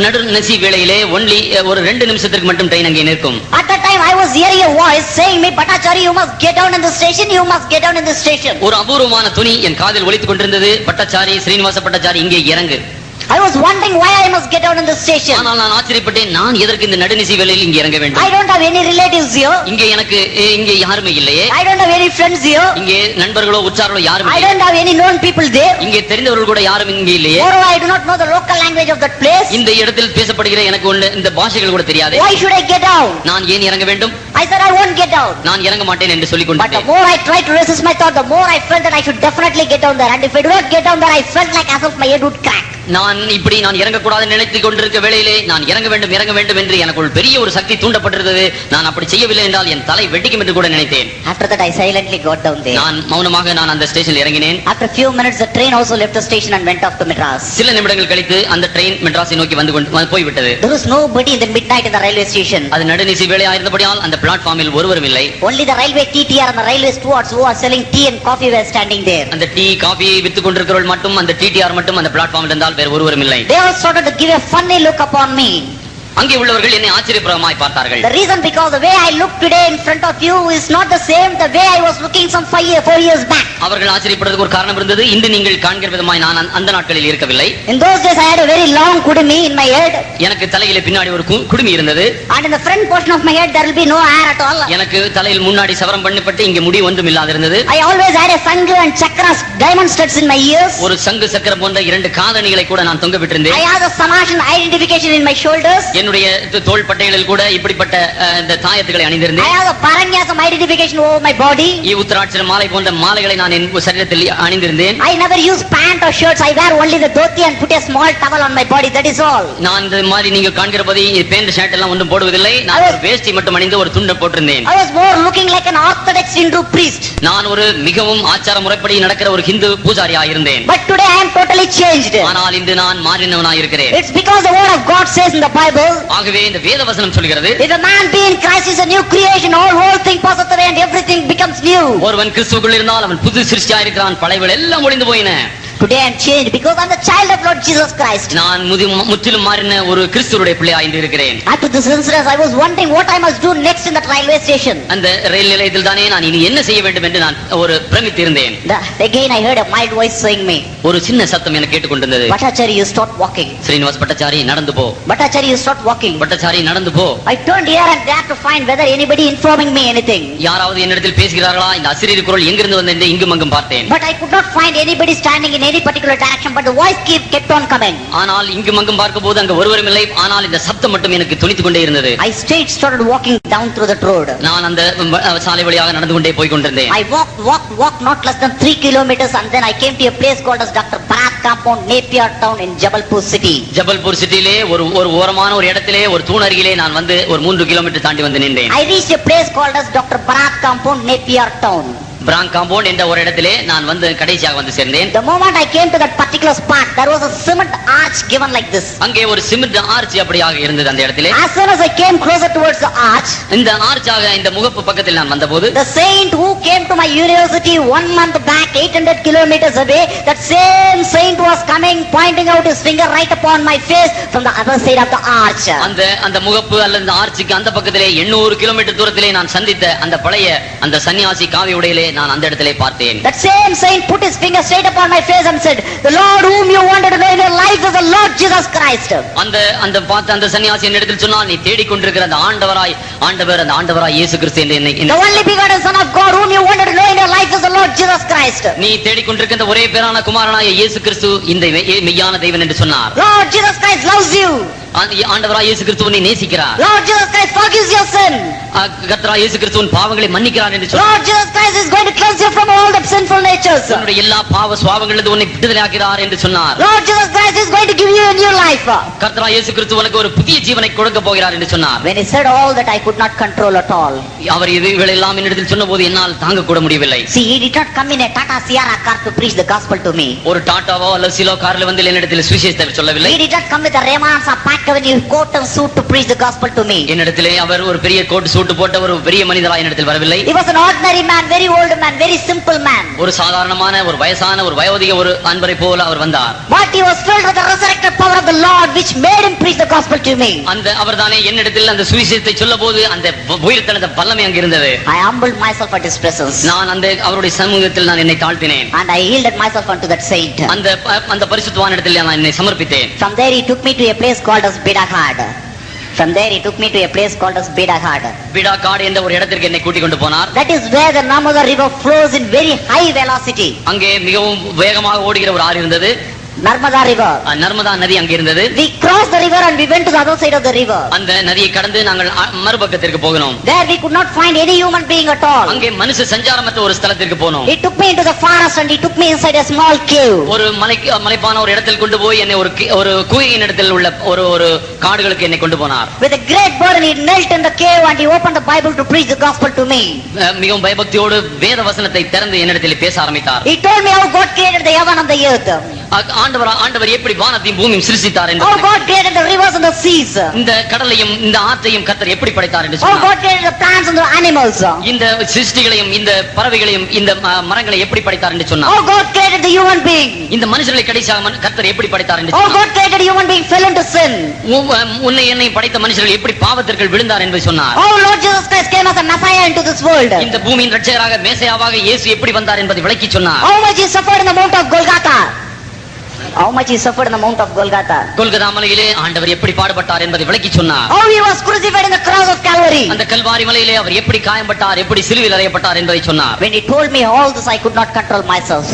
நடு நசி வேளையிலே ஒன்லி ஒரு 2 நிமிஷத்துக்கு மட்டும் ட்ரெயின் அங்கே நிற்கும். At that time I was hearing a voice saying me, Bhattacharya, you must get down in the station, you must get down in the station. ஒரு அபூர்வமான துணி என் காதில் ஒலித்துக் கொண்டிருந்தது, பட்டச்சாரி ஸ்ரீனிவாச பட்டச்சாரி இங்கே இறங்கு. I was wondering why I must get down in the station. ஆனால் நான் ஆச்சரியப்பட்டேன், நான் எதற்கு இந்த நடுநிசி வேளையில் இங்கே இறங்க வேண்டும்? I don't have any relatives here. இங்கே யாருமே இல்லையே. I don't have any friends here. இங்கே நண்பர்களோ உற்றார்களோ யாரும் I இல்லை. don't have any known people there. இங்கே தெரிந்தவர்கள் கூட யாரும் இங்கே இல்லையே. Moreover, I do not know the local language of that place. இந்த இடத்தில் பேசப்படுகிற எனக்கு இந்த பாஷைகள் கூட தெரியாது. Why should I get down? நான் ஏன் இறங்க வேண்டும்? I said I won't get down. நான் இறங்க மாட்டேன் என்று சொல்லிக் But the கொண்டேன். more I tried to resist my thought, the more I felt that I should definitely get down there. And if I do not get down there, I felt like as if my head would crack. நான் இறங்கக்கூடாது நினைத்துக் கொண்டிருக்க வேளையிலே நான் இறங்க வேண்டும் என்று எனக்குள் பெரிய ஒரு சக்தி தூண்டப்பட்டிருந்தது. நான் அப்படி செய்யவில்லை என்றால் என் தலை வெடிக்கும் என்று கூட நினைத்தேன். After that, I silently got down there. நான் மௌனமாக அந்த ஸ்டேஷனில் இறங்கினேன். After a few minutes, the train also left the station and went off to Madras. சில நிமிடங்கள் கழித்து அந்த ட்ரெயின் மெட்ராஸை நோக்கி வந்து போய்விட்டது. There was nobody in the midnight in the railway station. அது நடுநிசி வேளையா இருந்தபடியால் அந்த பிளாட்ஃபார்மில் ஒருவரும் இல்லை. Only the railway TTR and the railway stewards who are selling tea and coffee were standing there. அந்த டீ காஃபியை வித்துக் கொண்டிருக்கிறவர்கள் மட்டும், அந்த டிடிஆர் மட்டும் அந்த பிளாட்ஃபார்மில் இருந்தால் வேறு ஒருவரும் இல்லை. They all started to give a funny look upon me. அங்கே உள்ளவர்கள் என்னை ஆச்சரியப்படமாய் பார்த்தார்கள். The reason because the way I look today in front of you is not the same the way I was looking some 4 years back. அவர்கள் ஆச்சரியப்படுவதற்கு ஒரு காரணம் இருந்தது. இன்று நீங்கள் காண்கிற விதமாய் நான் அந்த நாட்களில் இருக்கவில்லை. In those days I had a very long kudumi in my head. எனக்கு தலையிலே பின்னாடி ஒரு குடுமி இருந்தது. And in the front portion of my head there will be no hair at all. எனக்கு தலையில் முன்னாடி சவரம் பண்ணப்பட்டு இங்கே முடி ஒன்றும் இல்லாதிருந்தது. I always had a sangu and chakras diamond studs in my ears. ஒரு சங்கு சக்கரம் போன்ற 2 காதணிகளை கூட நான் தொங்க விட்டிருந்தேன். I had a Samajhan identification in my shoulders. என்னுடைய தோள் பட்டைகளில் கூட இப்படிப்பட்ட இந்த தாயத்துகளை அணிந்திருந்தேன். I have a Paranyasam identification over my body. உத்திராட்சர மாலை போன்ற மாலைகளை நான் என் சரீரத்தில் அணிந்திருந்தேன். I never use pant or shirts. I wear only the dhoti and put a small towel on my body. That is all. நான் இந்த மாதிரி நீங்க காண்கிற போது பேண்ட் ஷர்ட் எல்லாம் ஒன்றும் போடுவதில்லை. நான் ஒரு வேஷ்டி மட்டும் அணிந்து ஒரு துண்டை போட்டிருந்தேன். I was more looking like an orthodox Hindu priest. நான் ஒரு மிகவும் ஆச்சார முறைப்படி நடக்கிற ஒரு ஹிந்து பூஜாரியா இருந்தேன். But today I am totally changed. ஆனால் இன்று நான் மாறினவனாய் இருக்கிறேன். It's because the word of God says in the Bible. ஆகவே இந்த வேத வசனம் சொல்கிறது, if a man be in Christ is a new creation, all old things pass away and everything becomes new. ஒருவன் கிறிஸ்துவுக்குள் இருந்தால் அவன் புது சிருஷ்டியாய் இருக்கிறான், பழையவைகள் எல்லாம் ஒழிந்து போயின. Today I am changed because I am the child of Lord Jesus Christ. நான் முற்றிலும் மாறின ஒரு கிறிஸ்துவுடைய பிள்ளையாய் இருக்கிறேன். After this incident I was wondering what I must do next in that railway station. அந்த ரயில் நிலையத்தில் தானே நான் இனி என்ன செய்ய வேண்டும் என்று நான் ஒரு பிரமித்திருந்தேன். Again I heard a mild voice saying me, ஒரு சின்ன சத்தம் எனக்கு கேட்டுக்கொண்டிருந்தது. Bhattacharya, you start walking. Srinivas பட்டச்சாரி நடந்து போ. Bhattacharya, you start walking. பட்டச்சாரி நடந்து போ. I turned here and there to find whether anybody informing me anything. யாராவது என்னிடத்தில் பேசுகிறார்களா, இந்த அசிரியர் குரல் எங்கிருந்து வந்தது இங்கும் அங்கும் பார்த்தேன். But I could not find anybody standing in any particular direction, but the voice kept on coming. ஆனால் இங்கும் அங்கும் பார்க்கும்போது அங்க ஒருவரும் இல்லை. ஆனால் இந்த சத்தம் மட்டும் எனக்கு துணித்துக் கொண்டே இருந்தது. I started walking down through that road. நான் அந்த சாலை வழியாக நடந்து கொண்டே போய் கொண்டிருந்தேன். I walked not less than 3 kilometers and then I came to a place called as Dr. Bharat Compound, Napier Town in Jabalpur city. Jabalpur சிட்டியிலே ஒரு ஓரமான ஒரு இடத்திலே ஒரு தூண் அருகிலே நான் வந்து ஒரு 3 கிலோமீட்டர் தாண்டி வந்து நின்றேன். I reached a place called as Dr. Bharat Compound, Napier Town. பிராங்காம்போன் என்ற ஒரு இடத்திலே நான் வந்து கடைசியாக வந்து சேர்ந்தேன். The moment I came to that particular spot, there was a cement arch given like this. அங்கே ஒரு சிமெண்ட் ஆர்ச் அப்படியாக இருந்தது அந்த இடத்திலே. As soon as I came closer towards the arch, இந்த ஆர்ச்சாக இந்த முகப்பு பக்கத்தில் நான் வந்தபோது, the saint who came to my university 1 month back 800 kilometers away, that same saint was coming pointing out his finger right upon my face from the other side of the arch. அந்த முகப்பு அல்லது அந்த ஆர்ச்சுக்கு அந்த பக்கத்திலே 800 kilometre தூரத்திலே நான் சந்தித்த அந்த பழைய அந்த சன்னியாசி காவி உடையிலே நான் அந்த இடத்திலே பார்த்தேன். That same saint put his finger straight upon my face and said, the Lord whom you wanted to know in your life is the Lord Jesus Christ. அந்த பார்த்த அந்த சன்னியாசி என்னிடத்தில் சொன்னான், நீ தேடிக்கொண்டிருக்கிற அந்த ஆண்டவராய் இயேசு கிறிஸ்து என்று. The only begotten Son of God whom you wanted to know in your life is the Lord Jesus Christ. நீ தேடிக்கொண்டிருக்கிற ஒரே பேரான குமாரனாய இயேசு கிறிஸ்து இந்த மெய்யான தேவன் என்று சொன்னார். Lord Jesus Christ loves you. ஆண்டவராய் இயேசு கிறிஸ்து உன்னை நேசிக்கிறார். Lord Jesus Christ forgives your sin. கர்த்தராய் இயேசு கிறிஸ்து உன் பாவங்களை மன்னிக்கிறார் என்று சொன்னார். Lord Jesus Christ is going to cleanse you from all the sinful natures. உன்னுடைய எல்லா பாவ சுபாவங்களிலிருந்து உன்னை விடுதலையாக்கிறார் என்று சொன்னார். Lord Jesus Christ is going to give you a new life. கர்த்தராய் இயேசு கிறிஸ்து உனக்கு ஒரு புதிய ஜீவனை கொடுக்க போகிறார் என்று சொன்னார். When he said all that, I could not control at all. அவர் இதுகளை எல்லாம் என்னிடத்தில் சொன்னபோது என்னால் தாங்க கூட முடியவில்லை. See, he did not come in a Tata Sierra car to preach the gospel to me. ஒரு டாட்டாவோ அல்லது சிலோ கார்ல வந்து என்னிடத்தில் சுவிசேஷத்தை சொல்லவில்லை. He did not come with a Raymond's or Park Avenue coat and suit to preach the gospel to me. என்னிடத்திலே அவர் ஒரு பெரிய கோட் சூட் போட்ட ஒரு பெரிய மனிதராய் என்னிடத்தில் வரவில்லை. He was an ordinary man, very old man, very simple man. ஒரு சாதாரணமான ஒரு வயசான ஒரு வயோதிக ஒரு அன்பரை போல அவர் வந்தார். But he was filled with the resurrected power of the Lord, which made him preach the gospel to me. அவர்தானே என்னிடத்தில் அந்த சுவிசேஷத்தை சொல்லபோது அந்த உயிர்த்தெழுந்த வல்லமை அங்கே இருந்தது. I humbled myself at his presence. நான் அவருடைய சமூகத்தில் நான் என்னை தாழ்த்தினேன். And I yielded myself unto that saint. அந்த பரிசுத்தவானிடத்தில் நான் என்னை சமர்ப்பித்தேன். From there he took me to a place called as Bidagad. Bidagad என்ற ஒரு இடத்திற்கு என்னை கூட்டிக் கொண்டு போனார். That is where the Narmada river flows in very high velocity. அங்கே மிகவும் வேகமாக ஓடுகிற ஒரு ஆறு இருந்தது. Narmada river. நர்மதா நதி அங்கே இருந்தது. We crossed the river and we went to the other side of the river. அந்த நதியை கடந்து நாங்கள் மறுபக்கத்திற்கு போகணும். There we could not find any human being at all. அங்கே மனுஷ சஞ்சாரமற்ற ஒரு ஸ்தலத்திற்கு போனோம். He took me into the forest and he took me inside a small cave. ஒரு மலைப்பான ஒரு இடத்தில் கொண்டு போய் என்னை ஒரு குகையின் இடத்தில் உள்ள ஒரு காடுகளுக்கு என்னை கொண்டு போனார். With a great burden he knelt in the cave and he opened the Bible to preach the gospel to me. மிகவும் பயபக்தியோடு வேத வசனத்தை திறந்து என்னிடத்தில் பேச ஆரம்பித்தார். He told me how God created the heaven and the earth. ஆண்டவர் எப்படி வானத்தையும் பூமியும் சிருஷ்டித்தார் என்று. How God created the rivers and the seas. இந்த கடலையும் இந்த ஆற்றையும் கர்த்தர் எப்படி படைத்தார் என்று சொன்னார். How God created the plants and the animals. இந்த சிருஷ்டிகளையும் இந்த பறவைகளையும் இந்த மரங்களை எப்படி படைத்தார் என்று சொன்னார். How God created the human being. இந்த மனுஷர்களை கடைசியாக கர்த்தர் எப்படி படைத்தார் என்று How சொன்னார். God created human being fell into sin. உன்னை என்னை படைத்த மனுஷர்கள் எப்படி பாவத்திற்குள் விழுந்தார் என்று சொன்னார். How Lord Jesus Christ came as a Messiah into this world. இந்த பூமியின் இரட்சகராக மேசியாவாக இயேசு எப்படி வந்தார் என்பதை விளக்கி சொன்னார். How much he suffered in the Mount of Golgotha. How much he suffered in the Mount of Golgotha. Golgotha மலையிலே ஆண்டவர் எப்படி பாடுபட்டார் என்பதை விளக்கி சொன்னார். How he was crucified in the cross of Calvary. அந்த கல்வாரி மலையிலே அவர் எப்படி காயம்பட்டார், எப்படி சிலுவையில் அறையப்பட்டார் என்பதை சொன்னார். When he told me all this, I could not control myself.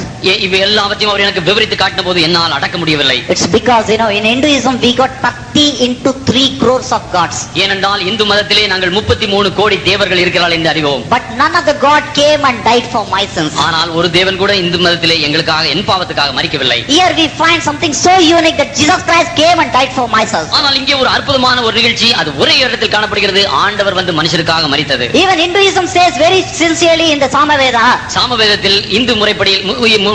இவை எல்லாவற்றையும் அவர் எனக்கு விவரித்து காட்டின போது என்னால் அடக்க முடியவில்லை. It's because in Hinduism we got 30 into 3 crores of gods. ஏனென்றால் இந்து மதத்திலே நாங்கள் 33 கோடி தேவர்கள் இருக்கிறார்கள் என்று அறிவோம். But none of the god came and died for my sins. ஆனால் ஒரு தேவன் கூட இந்து மதத்திலே எங்களுக்காக என் பாவத்துக்காக மரிக்கவில்லை. Here we find something so unique that Jesus Christ came and died for myself. ஆனால் இங்கே ஒரு அற்புதமான ஒரு நிகழ்ச்சி, அது ஒரே இடத்தில் காணப்படுகிறது. ஆண்டவர் வந்து மனுஷருக்காக மரித்தது. Even Hinduism says very sincerely in the Samaveda. சாமவேதத்தில் Hindu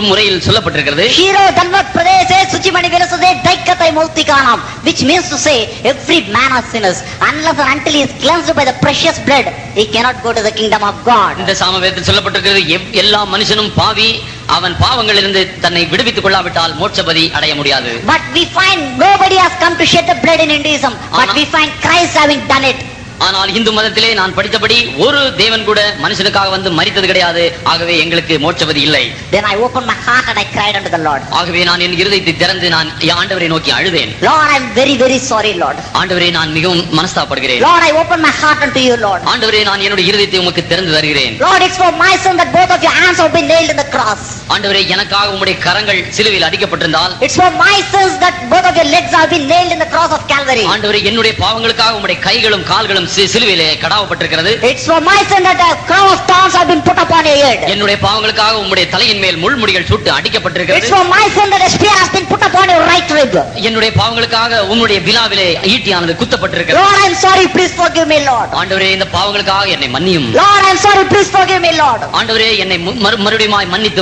முறையில் சொல்லப்பட்டிருக்கிறது. Shiro Dhanvat Pradeshe Suchimani Vilasade Daikatai Multikanam, which means to say every man is sinners unless and until he is cleansed by the precious blood, he cannot go to the kingdom of God. இந்த சாமவேதத்தில் சொல்லப்பட்டிருக்கிறது, எல்லா மனுஷனும் பாவி, அவன் பாவங்களிலிருந்து தன்னை விடுவித்துக் கொள்ளாவிட்டால் மோட்சபதி அடைய முடியாது. But we find nobody has come to shed the blood in Hinduism, but we find Christ having done it. ஆனால் இந்து மதத்திலே நான் படித்தபடி ஒரு தேவன் கூட மனுஷனுக்காக வந்து மரித்தது கிடையாது. ஆகவே எங்களுக்கு மோட்சவதி இல்லை. Then I opened my heart and I cried unto the Lord. ஆகவே நான் என் இருதயத்தை திறந்து நான் ஆண்டவரை நோக்கி அழுதேன். Lord, I am very very sorry, Lord. ஆண்டவரே, நான் மிகவும் மனஸ்தாபப்படுகிறேன். Lord, I open my heart unto you, Lord. ஆண்டவரே, நான் என்னுடைய இருதயத்தை உமக்கு திறந்து தருகிறேன். Lord, it's for my sin that both of your hands have been nailed in the cross. ஆண்டவரே, எனக்காக உம்முடைய கரங்கள் சிலுவையில் அடிக்கப்பட்டிருந்தால், it's for my sins that both of your legs have been nailed in the cross of Calvary. ஆண்டவரே, என்னுடைய பாவங்களுக்காக உம்முடைய கைகளும் கால்களும் பாவங்களும் சிலுவையிலே கடாவப்பட்டிருக்கிறது. It's for my sin that a crown of thorns have been put upon your head. என்னுடைய பாவங்களுக்காக உம்முடைய தலையின் மேல் முள்முடிகள் சுட்டு அடிக்கப்பட்டிருக்கிறது. It's for my sin that a spear has been put upon your right rib. என்னுடைய பாவங்களுக்காக உம்முடைய விலாவிலே ஈட்டியானது குத்தப்பட்டிருக்கிறது. Lord, I'm sorry, please forgive me, Lord. ஆண்டவரே இந்த பாவங்களுக்காக என்னை மன்னியும். Lord, I'm sorry, please forgive me, Lord. ஆண்டவரே என்னை மறுபடியும் மன்னித்து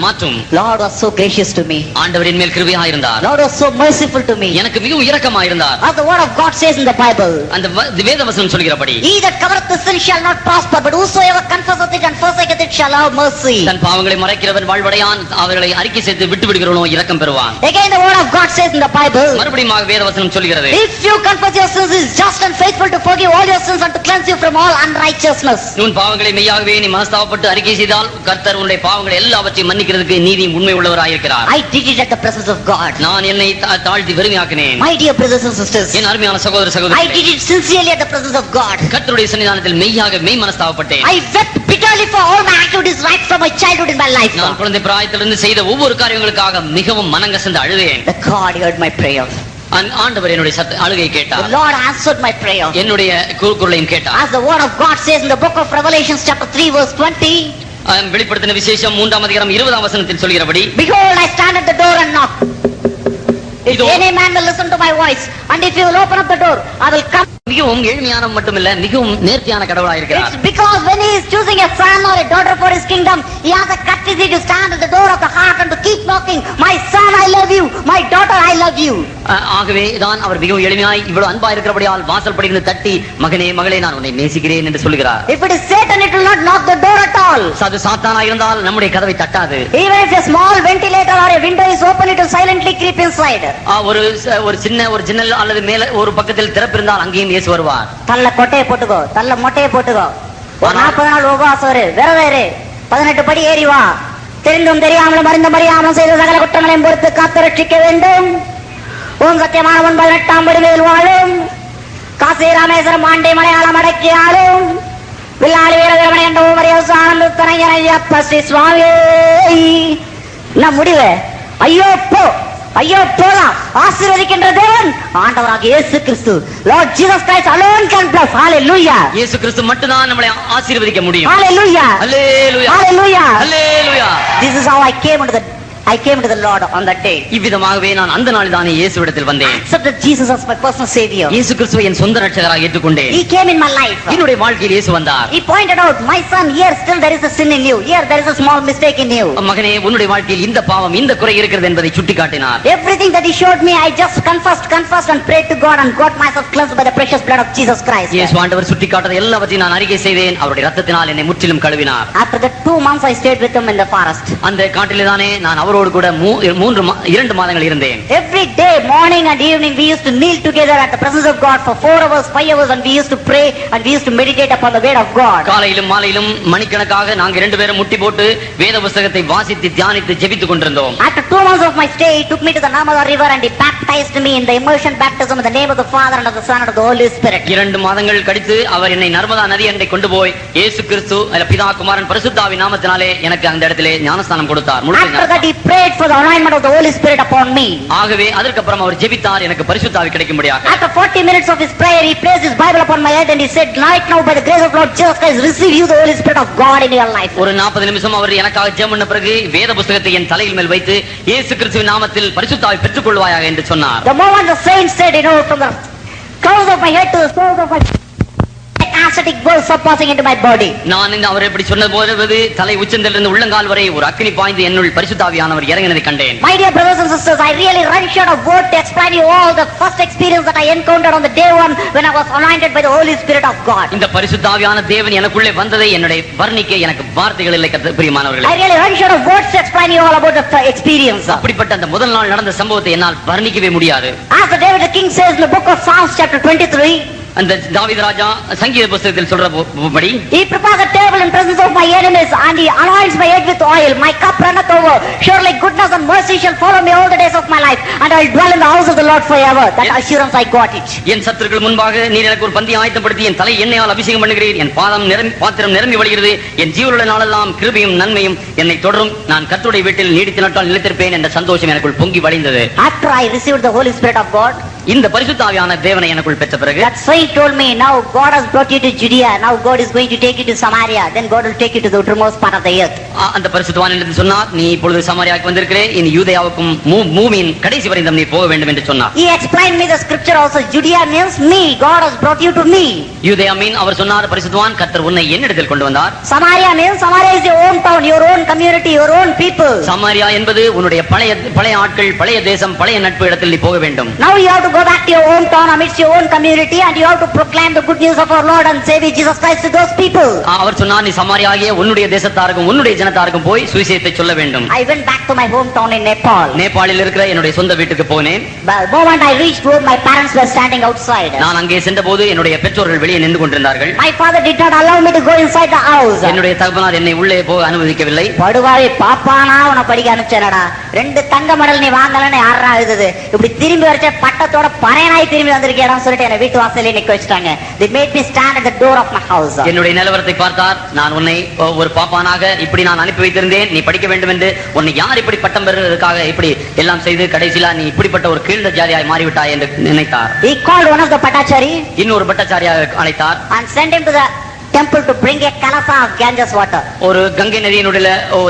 மாற்றும். Lord was so gracious to me. ஆண்டவரின் மேல் கிருபையாக இருந்தார். Lord was so merciful to me. எனக்கு மிகவும் இரக்கமாக இருந்தார். As the word of God says in the Bible, அந்த வேதவசனம் சொல்கிறபடி, he that covereth the sin shall not prosper, but whosoever confesseth it and forsaketh it shall have mercy. தன் பாவங்களை மறைக்கிறவன் வாழ்வடையான், அவர்களை அறிக்கை செய்து விட்டு விடுகிறவனோ இரக்கம் பெறுவான். Again the word of God says in the Bible, மறுபடியும் வேதவசனம் சொல்கிறது, if you confess your sins, he is just and faithful to forgive all your sins and to cleanse you from all unrighteousness. உன் பாவங்களை மெய்யாகவே நீ மனஸ்தாபப்பட்டு அறிக்கை செய்தால் கர்த்தர் உன்னுடைய பாவங்களை எல்லாவற்றையும் மன்னிக்கிறதுக்கு நீதி உண்மை உள்ளவராயிருக்கிறார். I did it at the presence of God. நான் என்னை தாழ்த்தி வெறுமையாக்கினேன். My dear brothers and sisters, என் அருமையான சகோதர I சகோதரிகளே, did it sincerely at the presence of God. கர்த்தருடைய சன்னிதானத்தில் மெய்யாக மெய் மனஸ்தாபப்பட்டேன். I wept bitterly for all my activities right from my childhood in my life. நான் குழந்தை பிராயத்திலிருந்து செய்த ஒவ்வொரு காரியங்களுக்காக மிகவும் மனங்கசந்து அழுதேன். The God heard my prayer. ஆண்டவர் என்னுடைய அழுகை கேட்டார். The Lord answered my prayer. என்னுடைய குரலையும் கேட்டார். As the word of God says in the book of Revelation chapter 3 verse 20, வெளிப்படுத்தின விசேஷம் 3ஆம் அதிகாரம் 20ஆம் வசனத்தில் சொல்கிறபடி, behold, I stand at the door and knock. If any man will listen to my voice, and if you will open up the door, I will come. மிகவும் எளிமையான மட்டுமில்ல, மிகவும் நேர்த்தியான கடவுளாக இருக்கிறார். It's because when he is choosing a son or a daughter for his kingdom, he has a courtesy to stand at the door of the heart and to keep knocking. My son, I love you. My daughter, I love you. ஆகவே தான் அவர் மிகவும் எளிமையாய் இவ்வளவு அன்பா இருக்கிறபடியால் வாசல் படியிலிருந்து தட்டி, மகனே மகளே, நான் உன்னை நேசிக்கிறேன் என்று சொல்கிறார். If it is Satan, it will not knock the door at all. அது சாத்தானா இருந்தால் நம்முடைய கதவை தட்டாது. Even if a small ventilator or a window is open, it will silently creep inside. ஒரு சின்ன ஒரு ஜன்னல் அல்லது மேல ஒரு பக்கத்தில் திறப்பு இருந்தால் அங்கேயும் இயேசு வருவார். தள்ள கொட்டையை போட்டுக்கோ, தள்ள மொட்டையை போட்டுக்கோ, ஒரு 40 நாள் உபவாசம் இரு, விரதம் இரு, 18 படி ஏறி வா, தெரிந்தும் தெரியாமலும் அறிந்தும் செய்த சகல குற்றங்களையும் பொறுத்து காத்து ரட்சிக்க வேண்டும். ஓம் சத்தியமானவன் 18ஆம் படி மேல் வாழும், காசி ராமேஸ்வரம் ஆண்டை மலையாளம் அடக்கி ஆளும், வில்லாளி வீரவிரமணி என்ற ஆனந்த தனையனையப்ப ஸ்ரீ சுவாமி. நான் முடிவு, ஐயோ போ, ஐயோ போலாம், ஆசீர்வதிக்கின்ற தேவன் ஆண்டவராகிய இயேசு கிறிஸ்து, Lord Jesus Christ alone can bless. Hallelujah. இயேசு கிறிஸ்து மட்டும் தான் நம்மளை ஆசீர்வதிக்க முடியும். Hallelujah. Hallelujah. Hallelujah. Hallelujah. This is how I came into the Lord on that day. இவ்விதமாகவே நான் அந்த நாளில் தானே இயேசுவிடத்தில் வந்தேன். I accepted Jesus as my personal savior. இயேசு கிறிஸ்துவை என் சொந்த ரட்சகராக ஏற்றுக்கொண்டேன். He came in my life. என்னுடைய வாழ்க்கையில் இயேசு வந்தார். He pointed out, my son, here still there is a sin in you. Here there is a small mistake in you. மகனே, உன்னுடைய வாழ்க்கையில் இந்த பாவம், இந்த குறை இருக்கிறது என்பதை சுட்டிக்காட்டினார். Everything that he showed me, I just confessed and prayed to God and got myself cleansed by the precious blood of Jesus Christ. இயேசு ஆண்டவர் சுட்டிக்காட்டின எல்லாவற்றையும் நான் அறிக்கை செய்தேன். அவருடைய இரத்தத்தினால் என்னை முற்றிலும் கழுவினார். After that 2 months I stayed with him in the forest. அந்த காட்டிலே தானே நான் அவரோடு கூட 2 மாதங்கள் இருந்தேன். Every day, morning and evening, we used to kneel together at the presence of God for 4 hours, 5 hours, and we used to pray and we used to meditate upon the word of God. காலையிலும் மாலையிலும் மணிக்கணக்காக நாங்கள் 2 பேரும் முட்டி போட்டு வேத புத்தகத்தை வாசித்து தியானித்து ஜெபித்துக் கொண்டிருந்தோம். After 2 months of my stay, he took me to the Narmada river and he baptized me in the immersion baptism in the name of the Father and of the Son and of the Holy Spirit. 2 மாதங்கள் கழித்து அவர் என்னை நர்மதா நதி அண்டை கொண்டு போய் இயேசு கிறிஸ்து பிதா குமாரன் பரிசுத்தாவின் நாமத்தினாலே எனக்கு அந்த இடத்திலே ஞானஸ்நானம் கொடுத்தார். After that, he prayed for the anointment of the Holy Spirit upon me. ஆகவே அதற்கு அப்புறம் அவர் ஜெபித்தார் எனக்கு பரிசுத்தாவி கிடைக்கும்படியாக. After 40 minutes of his prayer, he placed his Bible upon my head and he said, right now by the grace of Lord Jesus Christ, receive you the Holy Spirit of God in your life. ஒரு 40 நிமிஷம் அவர் எனக்காக ஜெபம் பண்ண பிறகு வேத புத்தகத்தை என் தலையில் மேல் வைத்து இயேசு கிறிஸ்துவின் நாமத்தில் பரிசுத்தாவி பெற்றுக்கொள்வாயாக என்று சொன்னார். The moment the saint said, from the crowns of my head to the soles of my ascetic world surpassing into my body. நான் அவர் எப்படி சொன்னது போது தலை உச்சந்திலிருந்து உள்ளங்கால் வரை ஒரு அக்கினி பாய்ந்து என்னுள் பரிசுத்தாவியானவர் இறங்கினதை கண்டேன். My dear brothers and sisters, I really run short of word to explain you all the first experience that I encountered on the day one when I was anointed by the Holy Spirit of God. இந்த பரிசுத்தாவியான தேவன் எனக்குள்ளே வந்ததை என்னுடைய வர்ணிக்க எனக்கு வார்த்தைகள் இல்லை பிரியமானவர்களே. I really run short of words to explain you all about the experience. அப்படிப்பட்ட அந்த முதல் நாள் நடந்த சம்பவத்தை என்னால் வர்ணிக்கவே முடியாது. As David the king says in the book of Psalms chapter 23, அந்த தாவீது ராஜா சங்கீத புத்தகத்தில் சொல்றபடி, he prepares a table in presence of my enemies and he anoints my head with oil. My cup runneth over. Surely goodness and mercy shall follow me all the days of my life, and I will dwell in the house of the Lord forever. That assurance I got it. என் சத்துருக்கள் முன்பாக நீர் எனக்கு ஒரு பந்தி ஆயத்தப்படுத்தி என் தலை எண்ணெயால் அபிஷேகம் பண்ணுகிறீர். என் பாத்திரம் நிரம்பி வழிகிறது. என் ஜீவனுள்ள நாளெல்லாம் கிருபையும் நன்மையும் என்னை தொடரும். நான் கர்த்தருடைய வீட்டில் நீடித்த நாட்கள் நிலைத்திருப்பேன் என்ற சந்தோஷம் எனக்குள் பொங்கி வழிந்தது. After I received the Holy Spirit of God, இந்த பரிசுத்த ஆவியான தேவனை எனக்குள் பெற்ற பிறகு that saint told me, now God has brought you to Judea, now God is going to take you to Samaria, then God will take you to the outermost part of the earth. அந்த பரிசுத்தவான் என்று சொன்னார், நீ இப்பொழுது சமாரியாவுக்கு வந்திருக்கிறே, இனி யூதேயாவுக்கும் பூமியின் கடைசி வரைக்கும் நீ போக வேண்டும் என்று சொன்னார். He explained me the scripture also. Judea means me, God has brought you to me. யூதேயா மீன் அவர் சொன்னார், பரிசுத்தவான் கர்த்தர் உன்னை என்னிடத்தில் கொண்டு வந்தார். Samaria means Samaria is your own town, your own community, your own people. Samariya என்பது உன்னுடைய பழைய ஆட்கள், பழைய தேசம், பழைய நட்பு இடத்தில் நீ போக வேண்டும். Now you have to go back to your own town amidst your own community and you have to proclaim the good news of our Lord and Savior Jesus Christ to those people. அவர் சொன்னார், நீ சமாரியாகிய உன்னுடைய தேசத்தாருக்கும் உன்னுடைய ஜனத்தாருக்கும் போய் சுவிசேஷத்தை சொல்ல வேண்டும். I went back to my hometown in Nepal. நேபாளில் இருக்கிற என்னுடைய சொந்த வீட்டுக்கு போனேன். The moment I reached home, my parents were standing outside. நான் அங்கே சென்றபோது என்னுடைய பெற்றோர்கள் வெளியே நின்று கொண்டிருந்தார்கள். My father did not allow me to go inside the house. என்னுடைய தகப்பனார் என்னை உள்ளே போக அனுமதிக்கவில்லை. படுவாவி பாப்பானா உன படிக்க அனுப்பிச்சேனடா, 2 தங்க மெடல் நீ வாங்கலன்னு யாரா எழுதுது, இப்படி திரும்பி வரைச்ச பட்டத்தோட பறையனாய் திரும்பி வந்திருக்கேன்னு சொல்லிட்டு என்னை வீட்டு வாசலே நிக்க வச்சுட்டாங்க. They made me stand at the door of my house. என்னுடைய நிலவரத்தை பார்த்தார். நான் உன்னை ஒரு பாப்பானாக இப்படி நான் அனுப்பி வைத்திருந்தேன், நீ படிக்க வேண்டும் என்று. உன்னை யார் இப்படி பட்டம் பெறுவதற்காக இப்படி எல்லாம் செய்து கடைசியில நீ இப்படிப்பட்ட ஒரு கீழ்ந்த ஜாதியாய் மாறிவிட்டாய் என்று நினைத்தார். He called one of the Patachari இன்னொரு பட்டாச்சாரியாக அழைத்தார் and sent him to the temple to bring a kalasa of Ganges water. ஒரு கங்கை நதியினுடைய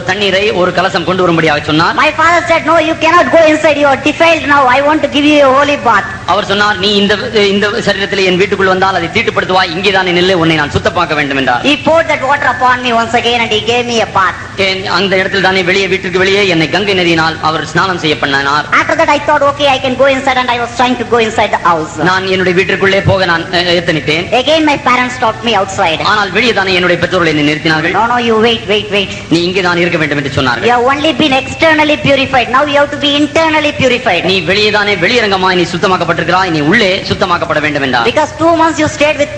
தண்ணீரை ஒரு கலசம் கொண்டு வரும்படியாக சொன்னார். My father said, no, you cannot go inside, you are defiled now, I want to give you a holy bath. அவர் சொன்னார், நீ இந்த சரீரத்தில் என் வீட்டுக்குள் வந்தால் அதை தீட்டுப்படுத்துவாய், இங்கே தான் நில்லு, உன்னை நான் சுத்தமாக்க வேண்டும் என்றார். He poured that water upon me once again and he gave me a bath. அந்த இடத்தில் தானே வீட்டுக்கு வெளியே என்னை கங்கை நதியினால் அவர் ஸ்நானம் செய்ய பண்ணார். After that I thought, okay, I can go inside, and I was trying to go inside the house. நான் என்னுடைய வீட்டுக்குள்ளே போக நான் எத்தனித்தேன். Again my parents stopped me outside. ஆனால் வெளியே தானே என்னுடைய பெற்றோர்கள் என்னை நிறுத்தினார்கள். No, you wait. நீ இங்கே தான் இருக்க வேண்டும் என்று சொன்னார்கள். You have only been externally purified, now you have to be internally purified. நீ வெளியே தானே வெளியரங்கமாய் நீ சுத்தமாக்கப்பட்டிருக்கிறாய், நீ உள்ளே சுத்தமாக்கப்பட வேண்டும் என்றார். Because 2 months you stayed with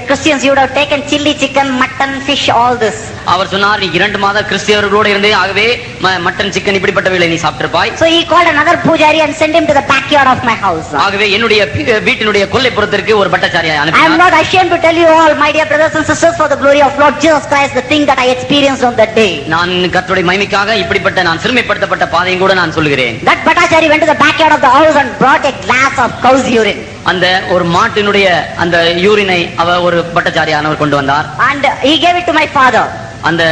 Christians, you would have taken chili, chicken, mutton, fish, all this. அவர் சொன்னார், நீ 2 மாதம் கிறிஸ்தவர்களோடு இருந்தே, ஆகவே மட்டன், சிக்கன் இப்படிப்பட்டவைகளை நீ சாப்பிட்டிருப்பாய். So he called another pujari and sent him to the backyard of my house. ஆகவே என்னுடைய வீட்டினுடைய கொல்லைப்புறத்திற்கு ஒரு பட்டாச்சாரியை I am அனுப்பினார். not ashamed to tell you all, my dear brothers and sisters, for the glory of Lord Jesus Christ, the thing that I experienced on that day. நான் கர்த்தருடைய மகிமைக்காக இப்படிப்பட்ட நான் சிறுமைப்படுத்தப்பட்ட பாதையும் கூட நான் சொல்கிறேன். That Bhattacharya went to the backyard of the house and brought a glass of cow's urine. அந்த ஒரு மாட்டினுடைய அந்த யூரினை ஒரு பட்டாச்சாரியானவர் கொண்டு வந்தார். And he gave it to my father. அந்த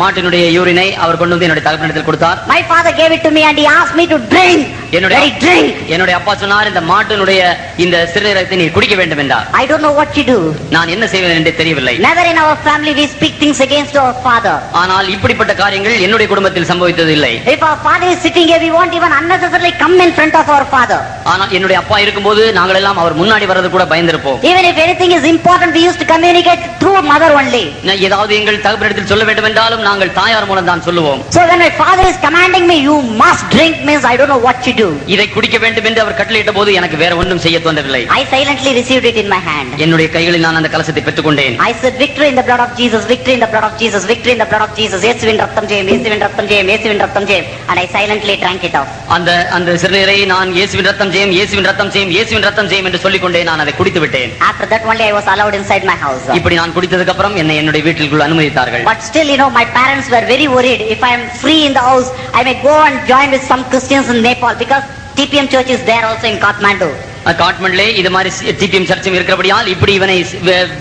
மாட்டினுடைய யூரினை அவர் கொண்டு வந்து என்னுடைய தகப்பனிடத்தில் கொடுத்தார். My father gave it to me and he asked me to drink. என்னுடைய அப்பா சொன்னார், இந்த மாட்டினுடைய இந்த சிறுநீரகத்தை நீ குடிக்க வேண்டும் என்றார். I don't know what to do. நான் என்ன செய்வேன் என்று தெரியவில்லை. Never in our family we speak things against our father. ஆனால் இப்படிப்பட்ட காரியங்கள் என்னுடைய குடும்பத்தில் சம்பவித்தது இல்லை. If our father is sitting here, we won't even unnecessarily come in front of our father. ஆனால் என்னுடைய அப்பா இருக்கும்போது நாங்கள் எல்லாம் அவர் முன்னாடி வர்றது கூட பயந்திருப்போம். Even if anything is important, we used to communicate through mother only. ஏதாவது எங்கள் தகப்பனிடத்தில் சொல்ல வேண்டும் என்றாலும் நாங்கள் தாயார் மூலம் தான் சொல்லுவோம். So when my father is commanding me, you must drink, means I don't know what to do. இதை குடிக்க வேண்டும் என்று அவர் கட்டளையிட்ட போது எனக்கு வேற ஒன்றும் செய்ய தோன்றவில்லை. I silently received it in my hand. என்னுடைய கைகளில் நான் அந்த கலசத்தை பெற்றுக்கொண்டேன். I said, victory in the blood of Jesus, victory in the blood of Jesus, victory in the blood of Jesus. இயேசுவின் ரத்தம் ஜெயம், இயேசுவின் ரத்தம் ஜெயம், இயேசுவின் ரத்தம் ஜெயம். And I silently drank it off. அந்த சிறுநீரை நான் இயேசுவின் ரத்தம் ஜெயம், இயேசுவின் ரத்தம் ஜெயம், இயேசுவின் ரத்தம் ஜெயம் என்று சொல்லிக் கொண்டே நான் அதை குடித்து விட்டேன். After that only I was allowed inside my house. இப்படி நான் குடித்ததுக்கு அப்புறம் என்னை என்னுடைய வீட்டிற்குள் அனுமதித்தார்கள். But still, my parents were very worried. If I am free in the house, I may go and join with some Christians in Nepal, because TPM church is there also in Kathmandu. காட்மண்டிலே இது மாதிரி dBm சர்ச்சும் இருக்கிறபடியால் இப்படி இவனை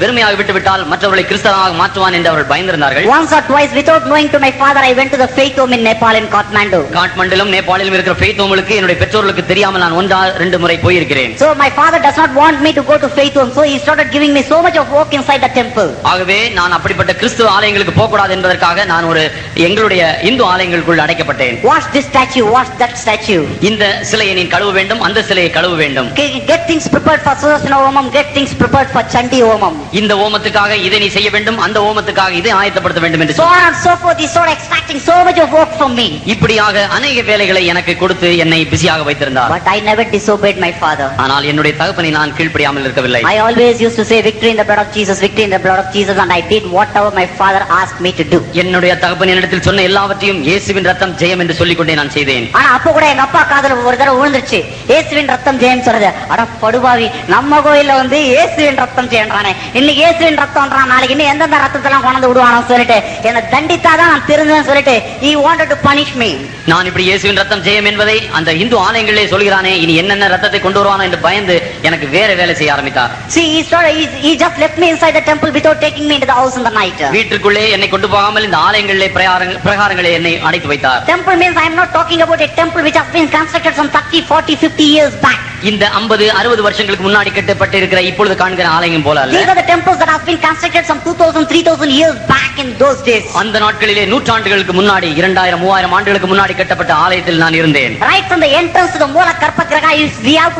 வெறுமையாக விட்டுவிட்டால் மற்றவர்களை கிறிஸ்தவராக மாற்றுவான் என்று அவர்கள் பயந்திருந்தார்கள். Once or twice, without knowing to my father, I went to the faith home in Nepal in Kathmandu. காட்மண்டிலும் நேபாளிலும் இருக்கிற faith homeகளுக்கு என்னுடைய பெற்றோர்களுக்கு தெரியாமல் நான் 1-2 முறை போயிருக்கிறேன். So my father does not want me to go to faith home, so he started giving me so much of work inside the temple. ஆகவே நான் அப்படிப்பட்ட கிறிஸ்துவ ஆலயங்களுக்கு போக கூடாது என்பதற்காக நான் ஒரு எங்களுடைய Hindu ஆலயங்களுக்குள் அடைக்கப்பட்டேன். Wash this statue, wash that statue. இந்த சிலையை நீ கழுவ வேண்டும், அந்த சிலையை கழுவ வேண்டும். Get things prepared for Sudarsana Homam, get things prepared for Chandi Homam. இந்த ஓமத்துக்காக இதை நீ செய்ய வேண்டும், அந்த ஓமத்துக்காக இதை ஆயத்தப்படுத்த வேண்டும் என்று so on and so forth. He started extracting so much of work from me. இப்படியாக अनेक வேலைகளை எனக்கு கொடுத்து என்னை பிஸியாக வைத்திருந்தார். But I never disobeyed my father. ஆனால் என்னுடைய தகப்பனை நான் கீழ்ப்படியாமல் இருக்கவில்லை. I always used to say victory in the blood of Jesus, victory in the blood of Jesus, and I did whatever my father asked me to do. என்னுடைய தகப்பன் என்னிடத்தில் சொன்ன எல்லாவற்றையும் இயேசுவின் ரத்தம் ஜெயம் என்று சொல்லிக் கொண்டே நான் செய்தேன். ஆனா அப்ப கூட எங்க அப்பா காதுல ஒரு தடவை விழுந்துருச்சு, இயேசுவின் ரத்தம் ஜெயம் சொல்றது. அட படுபாவி, நம்ம கோயில்ல வந்து இயேசுவின் ரத்தம் ஜெயம்ன்றானே, இன்னைக்கு இயேசுவின் ரத்தம்ன்றான், நாளைக்கு இன்னும் எந்தெந்த ரத்தத்தெல்லாம் கொண்டு விடுவானு சொல்லிட்டு என்ன தண்டித்தாதான் நான் திருந்தேன்னு சொல்லிட்டு he wanted to punish me. நான் இப்படி இயேசுவின் ரத்தம் ஜெயம் என்பதை அந்த இந்து ஆலயங்களிலே சொல்கிறானே, இனி என்னென்ன ரத்தத்தை கொண்டு வருவானோ என்று பயந்து எனக்கு வேற வேலை செய்ய ஆரம்பித்தார். See, he just left me inside the temple without taking me into the house in the night. வீட்டுக்குள்ளே என்னை கொண்டு போகாமல் இந்த ஆலயங்களிலே பிரகாரங்களே என்னை அடைத்து வைத்தார். Temple means I am not talking about a temple which has been constructed some 30, 40, 50 years back. இந்த 50, 60 வருஷங்களுக்கு முன்னாடி கட்டப்பட்டு இருக்கிற இப்பொழுது காண்கிற ஆலயம் போல அல்ல. These are the temples that have been constructed some 2000, 3000 years back in those days. அந்த நாட்களிலே நூற்றாண்டுகளுக்கு முன்னாடி 2000, 3000 ஆண்டுகளுக்கு முன்னாடி கட்டப்பட்ட ஆலயத்தில் நான் இருந்தேன். Right from the entrance to the Moola Karpagraha, we have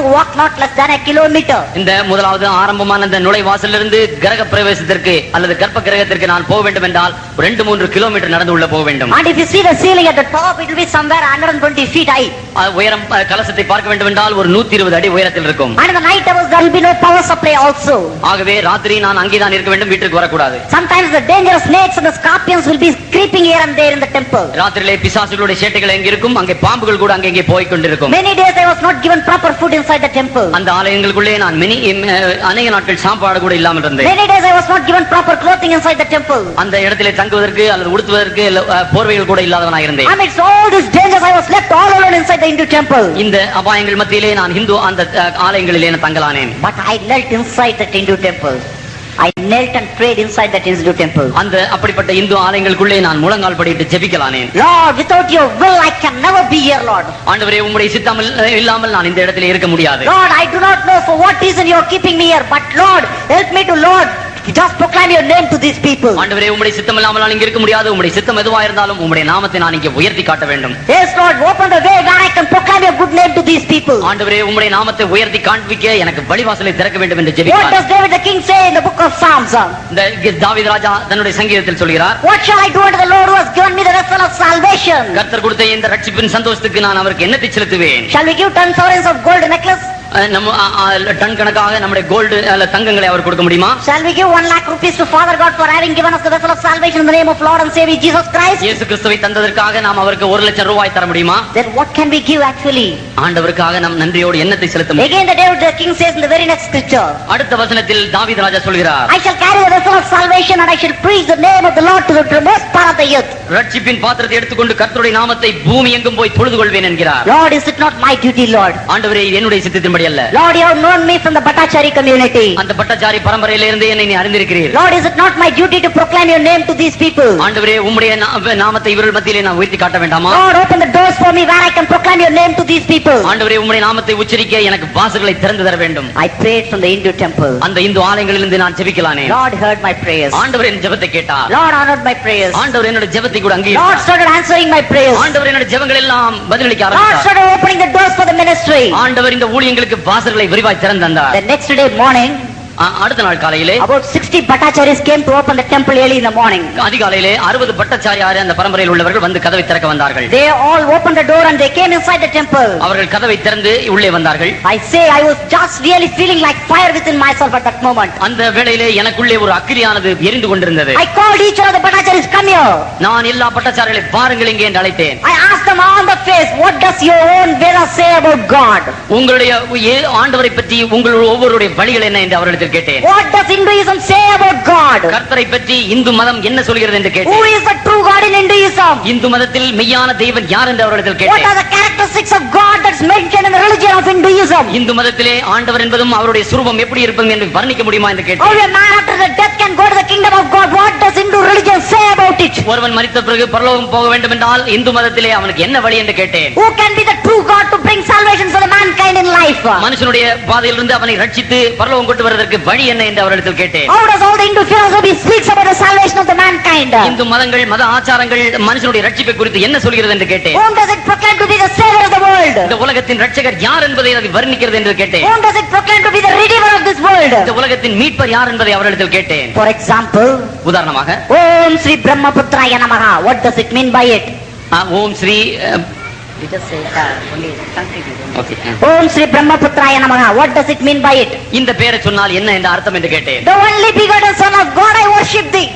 to walk not less than a kilometer. இந்த முதலாவது ஆரம்பமான அந்த நுழைவாசலிலிருந்து கிரக பிரவேசத்திற்கு அல்லது கர்ப்ப கிரகத்திற்கு நான் போக வேண்டும் என்றால் 2-3 கிலோமீட்டர் நடந்து உள்ள போக வேண்டும். And if you see the ceiling at the top, it will be somewhere 120 feet high. உயரம் கலசத்தை பார்க்க வேண்டும் என்றால் ஒரு 120 அடி உயரத்தில் இருக்கும். And in the night hours there will be no power supply also. ஆகவே ராத்திரி நான் அங்கேதான் இருக்க வேண்டும், வீட்டுக்கு வரக்கூடாது. Sometimes the dangerous snakes and the scorpions will be creeping here and there in the temple. ராத்திரியிலே பிசாசுகளுடைய சேட்டைகள் எங்க இருக்கும், அங்கே பாம்புகள் கூட அங்கே போய் கொண்டிருக்கும். Many days I was not given proper food inside the temple. அந்த ஆலயங்களுக்குள்ளே நான் அநேக நாட்கள் சாப்பாடு கூட இல்லாமல் இருந்தேன். Many days I was not given proper clothing inside the temple. அந்த இடத்திலே தங்குவதற்கு அல்லது உடுத்துவதற்கு போர்வைகள் கூட இல்லாதவனாக இருந்தேன். Amidst all these dangers I was left all alone inside the Hindu temple. இந்த அபாயங்கள் மத்தியிலே நான் ஹிந்து அந்த ஆலயங்களிலே தங்கலானேன். But I knelt inside that Hindu temple. I knelt and prayed inside that Hindu temple. அந்த அப்படிப்பட்ட இந்து ஆலயங்களுக்குள்ளே நான் முழங்கால் படிட்டு ஜெபிக்கலானேன். Lord, without your will I can never be here, Lord. ஆண்டவரே, உம்முடைய சித்தம் இல்லாமல் நான் இந்த இடத்திலே இருக்க முடியாது. Lord, I do not know for what reason you are keeping me here, but Lord, help me to just proclaim your name to these people. ஆண்டவரே, உம்முடைய சித்தம் இல்லாமல் நான் இங்க இருக்க முடியாது. உம்முடைய சித்தம் எதுவா இருந்தாலும் உம்முடைய நாமத்தை நான் இங்கே உயர்த்தி காட்ட வேண்டும். Yes, Lord, open the way where I can proclaim your good name to these people. ஆண்டவரே, உம்முடைய நாமத்தை உயர்த்தி காண்பிக்க எனக்கு வழிவாசலை திறக்க வேண்டும் என்று What ஜெபிக்கிறார். does David the king say in the book of Psalms? இந்த தாவீது ராஜா தன்னுடைய சங்கீதத்தில் சொல்கிறார், What shall I do unto the Lord who has given me the vessel of salvation? கர்த்தர் கொடுத்த இந்த ரட்சிப்பின் சந்தோஷத்துக்கு நான் அவருக்கு என்னத்தை செலுத்துவேன்? Shall we give 10 sovereigns of gold necklace? நம்ம டன் கணக்காக நம்முடைய கோல்டு தங்கங்களை அவர் கொடுக்க முடியுமா? Shall we give 1 lakh rupees to Father God for having given us the vessel of salvation in the name of Lord and Savior Jesus Christ? இயேசு கிறிஸ்துவை தந்ததற்காக நாம் அவருக்கு 1 லட்சம் ரூபாய் தர முடியுமா? Then what can we give actually? ஆண்டவருக்காக நாம் நன்றியோடு என்னத்தை செலுத்த முடியும்? Again the David the king says in the very next scripture, அடுத்த வசனத்தில் தாவீது ராஜா சொல்கிறார், I shall carry the vessel of salvation and I shall preach the name of the Lord to the uttermost part of the earth. ரட்சிப்பின் பாத்திரத்தை எடுத்துக்கொண்டு கர்த்தருடைய நாமத்தை பூமி எங்கும் போய் தொழுது கொள்வேன் என்கிறார். Lord, is it not my duty, Lord? ஆண்டவரே, என்னுடைய சித்தத்தின்படி அல்ல. Lord, you have known me from the Bhattacharya community. அந்த பட்டச்சாரி பரம்பரையிலிருந்து என்னை நீ அறிந்திருக்கிறீர். Lord, is it not my duty to proclaim your name to these people? ஆண்டவரே, உம்முடைய நாமத்தை இவர்கள் மத்தியிலே நான் உயர்த்தி காட்ட வேண்டாமா? Lord, open the doors for me where I can proclaim your name to these people. ஆண்டவரே, உம்முடைய நாமத்தை உச்சரிக்க எனக்கு வாசல்களை திறந்து தர வேண்டும். I prayed from the Hindu temple. அந்த இந்து ஆலயங்களிலிருந்து நான் ஜெபிக்கலானே. Lord heard my prayers. ஆண்டவர் என் ஜெபத்தை கேட்டார். Lord honored my prayers. ஆண்டவர் என்னுடைய ஜெபத்தை கூட Lord அங்கீகரித்தார். started answering my prayers. ஆண்டவர் என்னுடைய ஜெபங்கள் எல்லாம் பதிலளிக்க Lord ஆரம்பித்தார். started opening the doors for the ministry. ஆண்டவர் இந்த ஊழியங்களுக்கு வாசல்களை விரிவாய் திறந்து தந்தார். The next day morning, அடுத்த நாள் காலையிலே about 60 Bhattacharyas came to open the temple early in the morning. அதிகாலையிலே 60 பட்டச்சாரியார் அந்த பரம்பரையில் உள்ளவர்கள் வந்து கதவை திறக்க வந்தார்கள். They all opened the door and they came inside the temple. அவர்கள் கதவை திறந்து உள்ளே வந்தார்கள். I say I was just really feeling like fire within myself at that moment. அந்த வேளையிலே எனக்குள்ளே ஒரு அக்கினியானது எரிந்து கொண்டிருந்தது. I called each one of the Bhattacharyas, come here. நான் எல்லா பட்டச்சாரிகளை பாருங்கள் இங்கே என்று அழைத்தேன். I asked them on the face, what does your own Veda say about God? உங்களுடைய ஆண்டவரை பற்றி உங்கள் ஒவ்வொருடைய வழிகள் என்ன என்று அவர்களிடத்தில் கேட்டேன். What does Hinduism say about God? கர்த்தரை பற்றி இந்து மதம் என்ன சொல்கிறது என்று Who கேட்டேன். is the true God in Hinduism? Hindu மதத்தில் மெய்யான தெய்வன் யார் என்று அவரிடத்தில் What கேட்டேன். are the characteristics of God that's mentioned in the religion of Hinduism? Hindu மதத்திலே ஆண்டவர் என்பதும் அவருடைய சுரூபம் எப்படி இருப்பது என்று வர்ணிக்க முடியுமா என்று How கேட்டேன். a man after the death can go to the kingdom of God? What does Hindu religion say about it? ஒருவன் மரித்த பிறகு பரலோகம் போக வேண்டும் என்றால் இந்து மதத்திலே அவனுக்கு என்ன வழி என்று கேட்டேன். Who can be the true God to bring salvation for the mankind in life? மனுஷனுடைய பாதையிலிருந்து அவனை ரட்சித்து பரலோகம் கொண்டு வருவதற்கு வழி என்ன என்று அவரிடத்தில் கேட்டேன். How does all the Hindu philosophy speaks about the salvation of the mankind? Hindu மதங்கள் மத ஆச்சாரங்கள் மனுஷனுடைய ரட்சிப்பை குறித்து என்ன சொல்கிறது என்று கேட்டேன். Whom does it proclaim to be the savior of the world? இந்த உலகத்தின் ரட்சகர் யார் என்பதை அது வர்ணிக்கிறது என்று கேட்டேன். Whom does it proclaim to be the redeemer of this world? இந்த உலகத்தின் மீட்பர் யார் என்பதை அவரிடத்தில் கேட்டேன். For example, உதாரணமாக, Om Sri Brahmaputraya Namaha. What does it mean by it? Om Sri You just say only Sanskrit. Okay. Om Sri Brahmaputraya Namaha. What does it mean by it? இந்த பெயரை சொன்னால் என்ன என்ற அர்த்தம் என்று கேட்டேன். The only begotten Son of God, I worship thee.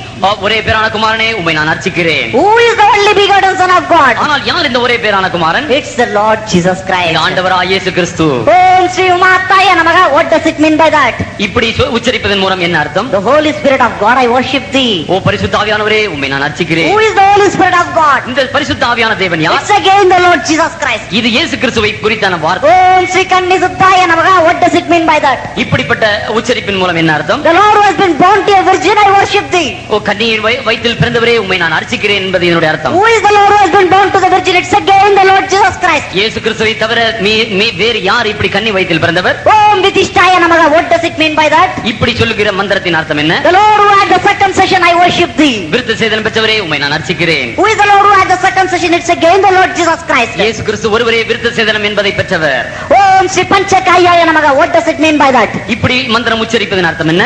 ஒரே பேரான குமாரனே உம்மை நான் அர்ச்சிக்கிறேன். Who is the only begotten Son of God? ஆனால் யார் இந்த ஒரே பேரான குமாரன்? It's the Lord Jesus Christ. ஆண்டவராகிய இயேசு கிறிஸ்து. Om Sri Umataya Namaha. What does it mean by that? இப்படி உச்சரிப்பதன் மூலம் என்ன அர்த்தம்? The Holy Spirit of God, I worship thee. ஓ பரிசுத்த ஆவியானவரே உம்மை நான் அர்ச்சிக்கிறேன். Who is the Holy Spirit of God? இந்த பரிசுத்த ஆவியான தேவன் யார்? It's again the Lord Jesus Christ. இது இயேசு கிறிஸ்துவை குறித்தான வார்த்தை. Om Sri Kanni Suttaya Namaha. What does it mean by that? இப்படிப்பட்ட உச்சரிப்பின் மூலம் என்ன அர்த்தம்? The Lord who has been born to a virgin, I worship thee. ஓ கன்னியின் வயிற்றில் பிறந்தவரே உம்மை நான் அர்ச்சிக்கிறேன் என்பது என்னுடைய அர்த்தம். Who is the Lord who has been born to the virgin? It's again the Lord Jesus Christ. இயேசு கிறிஸ்துவை தவிர வேறு யார் இப்படி கன்னி வயிற்றில் பிறந்தவர்? Om Vidishtaya Namaha. What does it mean by that? இப்படி சொல்லுகிற மந்திரத்தின் அர்த்தம் என்ன? The Lord who had the circumcision, I worship thee. விருத்த சேதனம் பெற்றவரே உம்மை நான் அர்ச்சிக்கிறேன். Who is the Lord who had the circumcision? It's again the Lord Jesus Christ. இயேசு கிறிஸ்து ஒருவரே விருத்த சேதனம் என்பதை பெற்றவர். Om Sri Panchakaya Namaha. What does it mean by that? இப்படி மந்திரம் உச்சரிப்பதன் அர்த்தம் என்ன?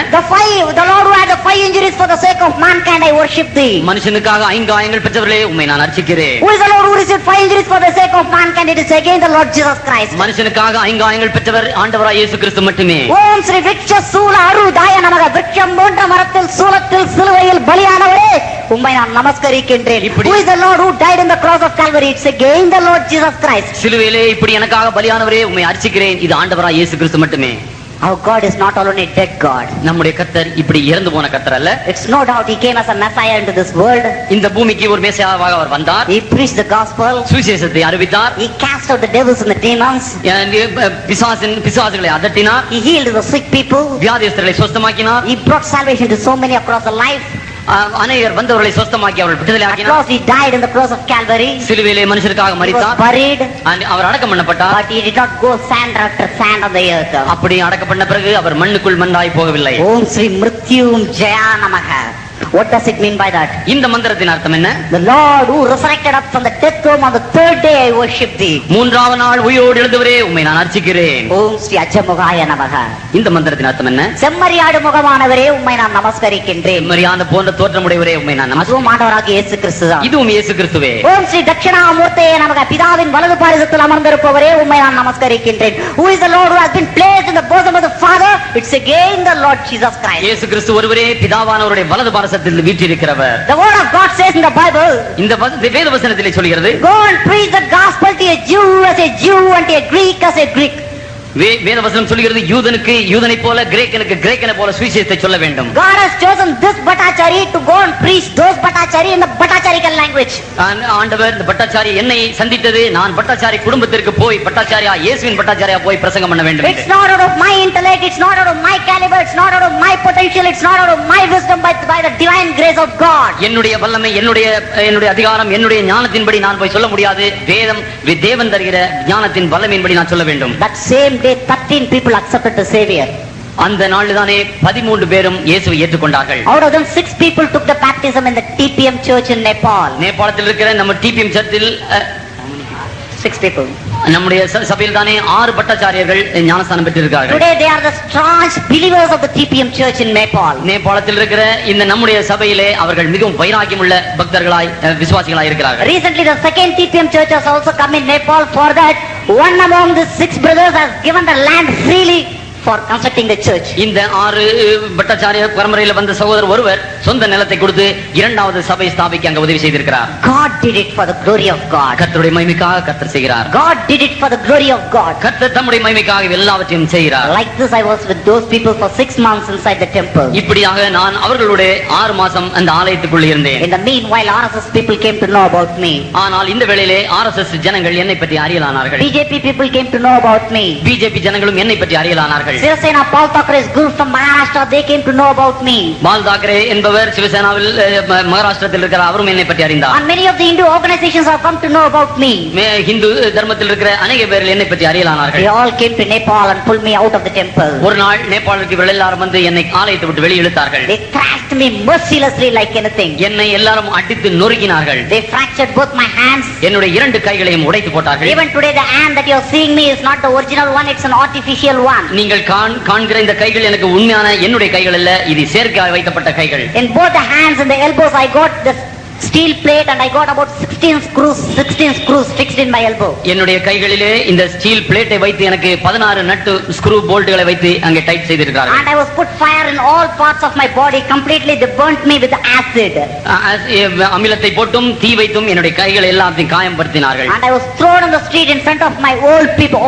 The Lord who had the 5 injuries for the sake of mankind, I worship thee. மனுஷனுக்காக 5 காயங்கள் பெற்றவர்களே உம்மை நான் அர்ச்சிக்கிறேன். Who is the Lord who received 5 injuries for the sake of mankind? It is again the Lord Jesus Christ. மனுஷனுக்காக 5 காயங்கள் பெற்றவர் ஆண்டவராய் இயேசு கிறிஸ்து மட்டுமே. ஓம் ஸ்ரீ விருட்ச சூல அருதாய நமக. விருட்சம் போன்ற மரத்தில் சூலத்தில் சிலுவையில் பலியானவரே உம்மை நான் நமஸ்கரிக்கின்றேன். Who is the Lord who died in the cross of Calvary? It's again the Lord Jesus Christ. சிலுவையிலே இப்படி எனக்காக பலியானவரே உம்மை அர்ச்சிக்கிறேன். இது ஆண்டவராய் இயேசு கிறிஸ்து மட்டுமே. Our God is not only a dead God. நம்முடைய கர்த்தர் இப்படி இறந்து போன கர்த்தர் அல்ல. It's no doubt he came as a Messiah into this world. இந்த பூமிக்கு ஒரு மேசியாவாக அவர் வந்தார். He preached the gospel. சுவிசேஷத்தை அறிவித்தார். He cast out the devils and the demons. பிசாசுகளை அதட்டினார். He healed the sick people. வியாதியஸ்தர்களை சுஸ்தமாக்கினார். He brought salvation to so many across the life. அநேகர் வந்தவர்களை சுஸ்தமாக்கி அவர்கள் விடுதலை ஆக்கினார். He died in the cross of Calvary. சிலுவையிலே மனுஷருக்காக மரித்தார். Buried. அவர் அடக்கம் பண்ணப்பட்டார். But he did not go sand after sand on the earth. அப்படி அடக்கம் பண்ண பிறகு அவர் மண்ணுக்குள் மண்ணாய் போகவில்லை. ஓம் ஸ்ரீ மிருத்யும் ஜெயா நமக. What does it mean by that? இந்த மந்திரத்தின் அர்த்தம் என்ன? The Lord who resurrected up from the death tomb on the 3rd day, I worship thee. மூன்றாவது நாள் உயிரோடு எழுந்தவரே உம்மை நான் அர்ச்சிக்கிறேன். ஓம் ஸ்ரீ அஜமுகாய நமக. இந்த மந்திரத்தின் அர்த்தம் என்ன? செம்மறியாடு முகமானவரே உம்மை நான் நமஸ்கரிக்கின்றேன். செம்மறியான போன்ற தோற்றமுடையவரே உம்மை நான் அதுவும் ஆண்டவராகிய இயேசு கிறிஸ்துதான். இதுவும் இயேசு கிறிஸ்துவே. ஓம் ஸ்ரீ தட்சிணாமூர்த்தியே நமக. பிதாவின் வலது பாரிசத்தில் அமர்ந்திருப்பவரே உம்மை நான் நமஸ்கரிக்கின்றேன். Who is the Lord who has been placed in the bosom of the Father? It's again the Lord Jesus Christ. இயேசு கிறிஸ்து ஒருவரே பிதாவானவருடைய வலது பாரிசத்தில் வீற்றிருக்கிறார். The word of God says in the Bible, இந்த வேத வசனத்திலே சொல்கிறது, go and preach the gospel to a Jew as a Jew and to a Greek as a Greek. வேத வசனம் சொல்கிறது யூதனுக்கு யூதனை போல கிரேக்கனுக்கு கிரேக்கனை போல சுவிசேஷத்தை சொல்ல வேண்டும். God has chosen this Bhattacharya to go and preach those Bhattacharya in the Bhattacharical language. ஆண்டவர் இந்த பட்டாச்சாரி என்னை சந்தித்தது நான் பட்டாச்சாரி குடும்பத்திற்கு போய் பட்டாச்சாரியா இயேசுவின் பட்டாச்சாரியா போய் பிரசங்கம் பண்ண வேண்டும். It's not out of my intellect, it's not out of my caliber, it's not out of my potential, it's not out of my wisdom, but by the divine grace of God. என்னுடைய வல்லமை என்னுடைய அதிகாரம் என்னுடைய ஞானத்தின்படி நான் போய் சொல்ல முடியாது. தேவன் தருகிற ஞானத்தின் வல்லமையின்படி நான் சொல்ல வேண்டும். That same day 13 people accepted the Savior. அந்த நாளில்தானே 13 பேரும் இயேசுவை ஏற்றுக்கொண்டார்கள். Out of them 6 people took the baptism in the TPM church in Nepal. நேபாளத்தில் இருக்கிற நம்ம டிபிஎம் சர்ச்சில் 6 people. நம்முடைய சபையில் தானே 6 பட்டாச்சாரியர்கள் ஞானஸ்தானம் பெற்றிருக்கிறார்கள். Today they are the staunch believers of the TPM church in Nepal. நேபாளத்தில் இருக்கிற இந்த நம்முடைய சபையிலே அவர்கள் மிகவும் வைராக்கியமுள்ள பக்தர்களாய் விசுவாசிகளாய் இருக்கிறார்கள். Recently the second TPM church has also come in Nepal. For that, one among the 6 brothers has given the land freely for constructing the church. இந்த 6 பட்டாச்சாரிய பரம்பரையில் வந்த சகோதரர் ஒருவர் சொந்த நிலத்தை கொடுத்து இரண்டாவது சபை ஸ்தாபிக்க அங்க உதவி செய்திருக்கிறார். God did it for the glory of God. கர்த்தருடைய மகிமைக்காக கர்த்தர் செய்கிறார். God did it for the glory of God. கர்த்தர் தம்முடைய மகிமைக்காக எல்லாவற்றையும் செய்கிறார். Like this I was with those people for 6 months inside the temple. இப்படியாக நான் அவர்களோட 6 மாசம் அந்த ஆலயத்துக்குள் இருந்தேன். In the meanwhile RSS people came to know about me. ஆனால் இந்த வேளையிலே RSS ஜனங்கள் என்னை பற்றி அறியலானார்கள். BJP people came to know about me. BJP ஜனங்களும் என்னை பற்றி அறியலானார்கள். Sivasena Paul Thackeray's group from Maharashtra, they came to know about me. பால் தாக்கரே என்பவர் சிவசேனாவில் மகாராஷ்டிரத்தில் இருக்கிற அவரும் என்னை பற்றி அறிந்தார். And many of the Hindu organizations have come to know about me. Hindu தர்மத்தில் இருக்கிற அநேக பேர்கள் என்னை பற்றி அறியலானார்கள். They all came to Nepal and pulled me out of the temple. ஒரு நாள் நேபாளுக்கு எல்லாரும் வந்து என்னை ஆலயத்தை விட்டு வெளியே இழுத்தார்கள். They thrashed me mercilessly like anything. என்னை எல்லாரும் அடித்து நொறுக்கினார்கள். They fractured both my hands. என்னுடைய 2 கைகளையும் உடைத்து போட்டார்கள். Even today the hand that you are seeing me is not the original one, it's an artificial one. நீங்கள் காண்கிற இந்த கைகள் எனக்கு உண்மையான என்னுடைய கைகள் அல்ல, இது செயற்கையாக வைக்கப்பட்ட கைகள். In both the hands and the elbows I got this steel plate and I got about 16 screws fixed in my elbow. என்னுடைய கைகளிலே இந்த ஸ்டீல் பிளேட்டை வைத்து எனக்கு 16 நட்டு ஸ்க்ரூ போல்ட்களை வைத்து அங்கே டைட் செய்திருக்கிறார்கள். And I was put fire in all parts of my body completely. They burnt me with acid. அமிலத்தை போட்டும் தீ வைத்தும் என்னுடைய கைகள் எல்லாத்தையும் காயப்படுத்தினார்கள். And I was thrown on the street in front of my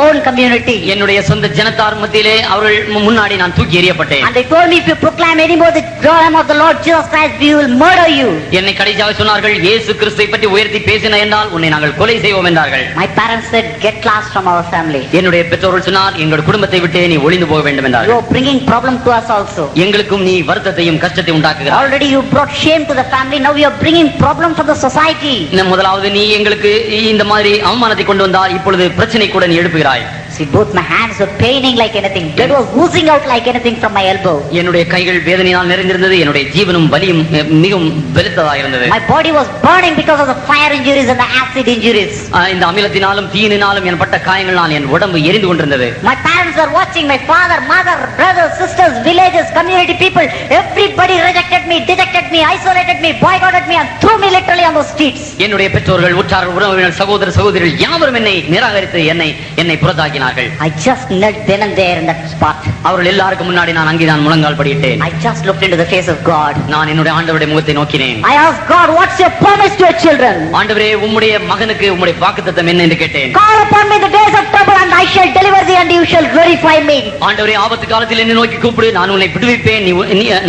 own community. என்னுடைய சொந்த ஜனத்தார் மத்தியிலே அவர்கள் முன்னாடி நான் தூக்கி எறியப்பட்டேன். And they told me, if you proclaim anymore the name of the Lord Jesus Christ, we will murder you. என்னை கடைசியாக சொன்னார்கள், இயேசு கிறிஸ்துவை பற்றி உயர்த்தி பேசின என்றால் உன்னை நாங்கள் கொலை செய்வோம் என்றார்கள். My parents said, get lost from our family. என்னுடைய பெற்றோர்கள் சொன்னார், எங்கள் குடும்பத்தை விட்டு நீ ஒளிந்து போக வேண்டும் You என்றார்கள். are bringing problem to us also. எங்களுக்கும் நீ வருத்தத்தையும் கஷ்டத்தை உண்டாக்குகிறாய். Already you brought shame to the family. Now you are bringing problem for the society. முதலாவது நீ எங்களுக்கு இந்த மாதிரி அவமானத்தை கொண்டு வந்தால் இப்பொழுது பிரச்சனை கூட நீ எழுப்புகிறாய். See, both my hands were paining like anything. Blood was oozing out like anything from my elbow. என்னுடைய கைகள் வேதனையால் நிறைந்திருந்தது. என்னுடைய ஜீவனும் வலியும் மிகவும் பெருத்ததாக இருந்தது. My body was burning because of the fire injuries and the acid injuries. இந்த அமிலத்தினாலும் தீயினாலும் என் பட்ட காயங்களால் என் உடம்பு எரிந்து கொண்டிருந்தது. My parents were watching. My father, mother, brothers, sisters, villages, community people, everybody rejected me, dejected me, isolated me, boycotted me and threw me literally on the streets. என்னுடைய பெற்றோர்கள், உற்றார்கள், உறவினர்கள், சகோதர சகோதரிகள் யாவரும் என்னை நிராகரித்து என்னை புறத்தாக்கினார்கள். I just knelt then and there in that spot. அவர்கள் எல்லாருக்கும் முன்னாடி நான் அங்கேதான் முழங்கால் படியிட்டேன். I just looked into the face of God. நான் என்னுடைய ஆண்டவருடைய முகத்தை நோக்கினேன். I asked God, what's your promise to your children? ஆண்டவரே, உம்முடைய மகனுக்கு உம்முடைய வாக்குத்தத்தம் என்ன என்று கேட்டேன். Call upon me in the days of trouble and I shall deliver thee and you shall glorify me. ஆண்டவரே, ஆபத்து காலத்தில் என்னை நோக்கி கூப்பிடு, நான் உன்னை விடுவிப்பேன்,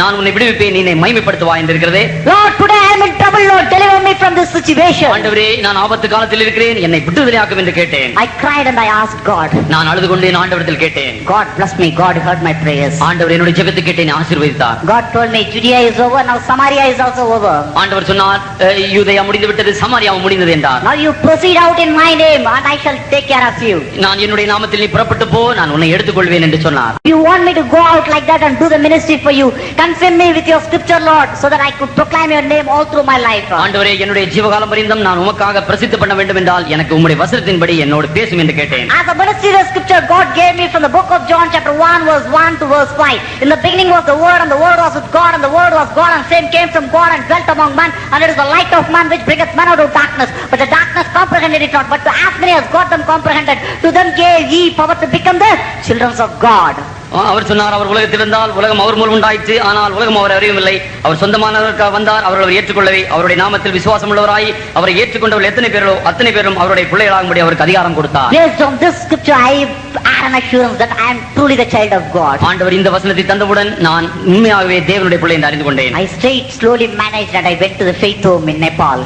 நான் உன்னை விடுவிப்பேன், நீ என்னை மகிமைப்படுத்துவாய் என்று இருக்கிறதே. Lord, today I am in trouble. Lord, deliver me from this situation. ஆண்டவரே, நான் ஆபத்து காலத்தில் இருக்கிறேன், என்னை விடுதலையாக்கும் என்று கேட்டேன். I cried and I asked God. நான் அழுது கொண்டு ஆண்டவரிடத்தில் கேட்டேன். God blessed me. God heard my prayers. ஆண்டவர் என்னுடைய ஜெபத்தை கேட்டு என்னை ஆசீர்வதித்தார். God told me Judea is over, now Samaria is also over. ஆண்டவர் சொன்னார், யூதேயா முடிந்து விட்டது, சமாரியாவும் முடிந்தது என்றார். Now you proceed out in my name and I shall take care of you. நான் என்னுடைய நாமத்தில் நீ புறப்பட்டு போ, நான் உன்னை எடுத்துக்கொள்வேன் என்று சொன்னார். You want me to go out like that and do the ministry for you? Confirm me with your scripture, Lord, so that I could proclaim your name all through my life. ஆண்டவரே, என்னுடைய ஜீவகாலம் பரிந்தம் நான் உமக்காக பிரசித்தி பண்ண வேண்டும் என்றால் எனக்கு உம்முடைய வசனத்தின்படி என்னோடு பேசும் என்று கேட்டேன். As a ministry, the scripture God gave me from the book of John chapter 1 verse 1 to verse 5. In the beginning was the word and the word was with God and the word was God and same came from God and dwelt among men and it is the light of man which bringeth men out of darkness. But the darkness comprehended it not. But to as many as God them comprehended, to them gave ye power to become the children of God. அவர் சொன்னார், அவர் உலகத்தில் இருந்தால் உலகம் அவர் மூலம் உண்டாயிற்று, ஆனால் உலகம் அவர் அறியவில்லை. அவர் சொந்தமானவர்களுக்காக வந்தார், அவர்கள் ஏற்றுக்கொள்ளவே. அவருடைய நாமத்தில் விசுவாசம் உள்ளவராய் அவரை ஏற்றுக்கொண்டவர்கள் எத்தனை பேரோ அத்தனை பேரும் அவருடைய பிள்ளைகளாகும்படி அவருக்கு அதிகாரம் கொடுத்தார். Based on this scripture, I have an assurance that I am truly the child of God. ஆண்டவர் இந்த வசனத்தை தந்தவுடன் நான் உண்மையாகவே தேவனுடைய பிள்ளை என்று அறிந்து கொண்டேன். I stayed slowly managed and I went to the faith home in Nepal.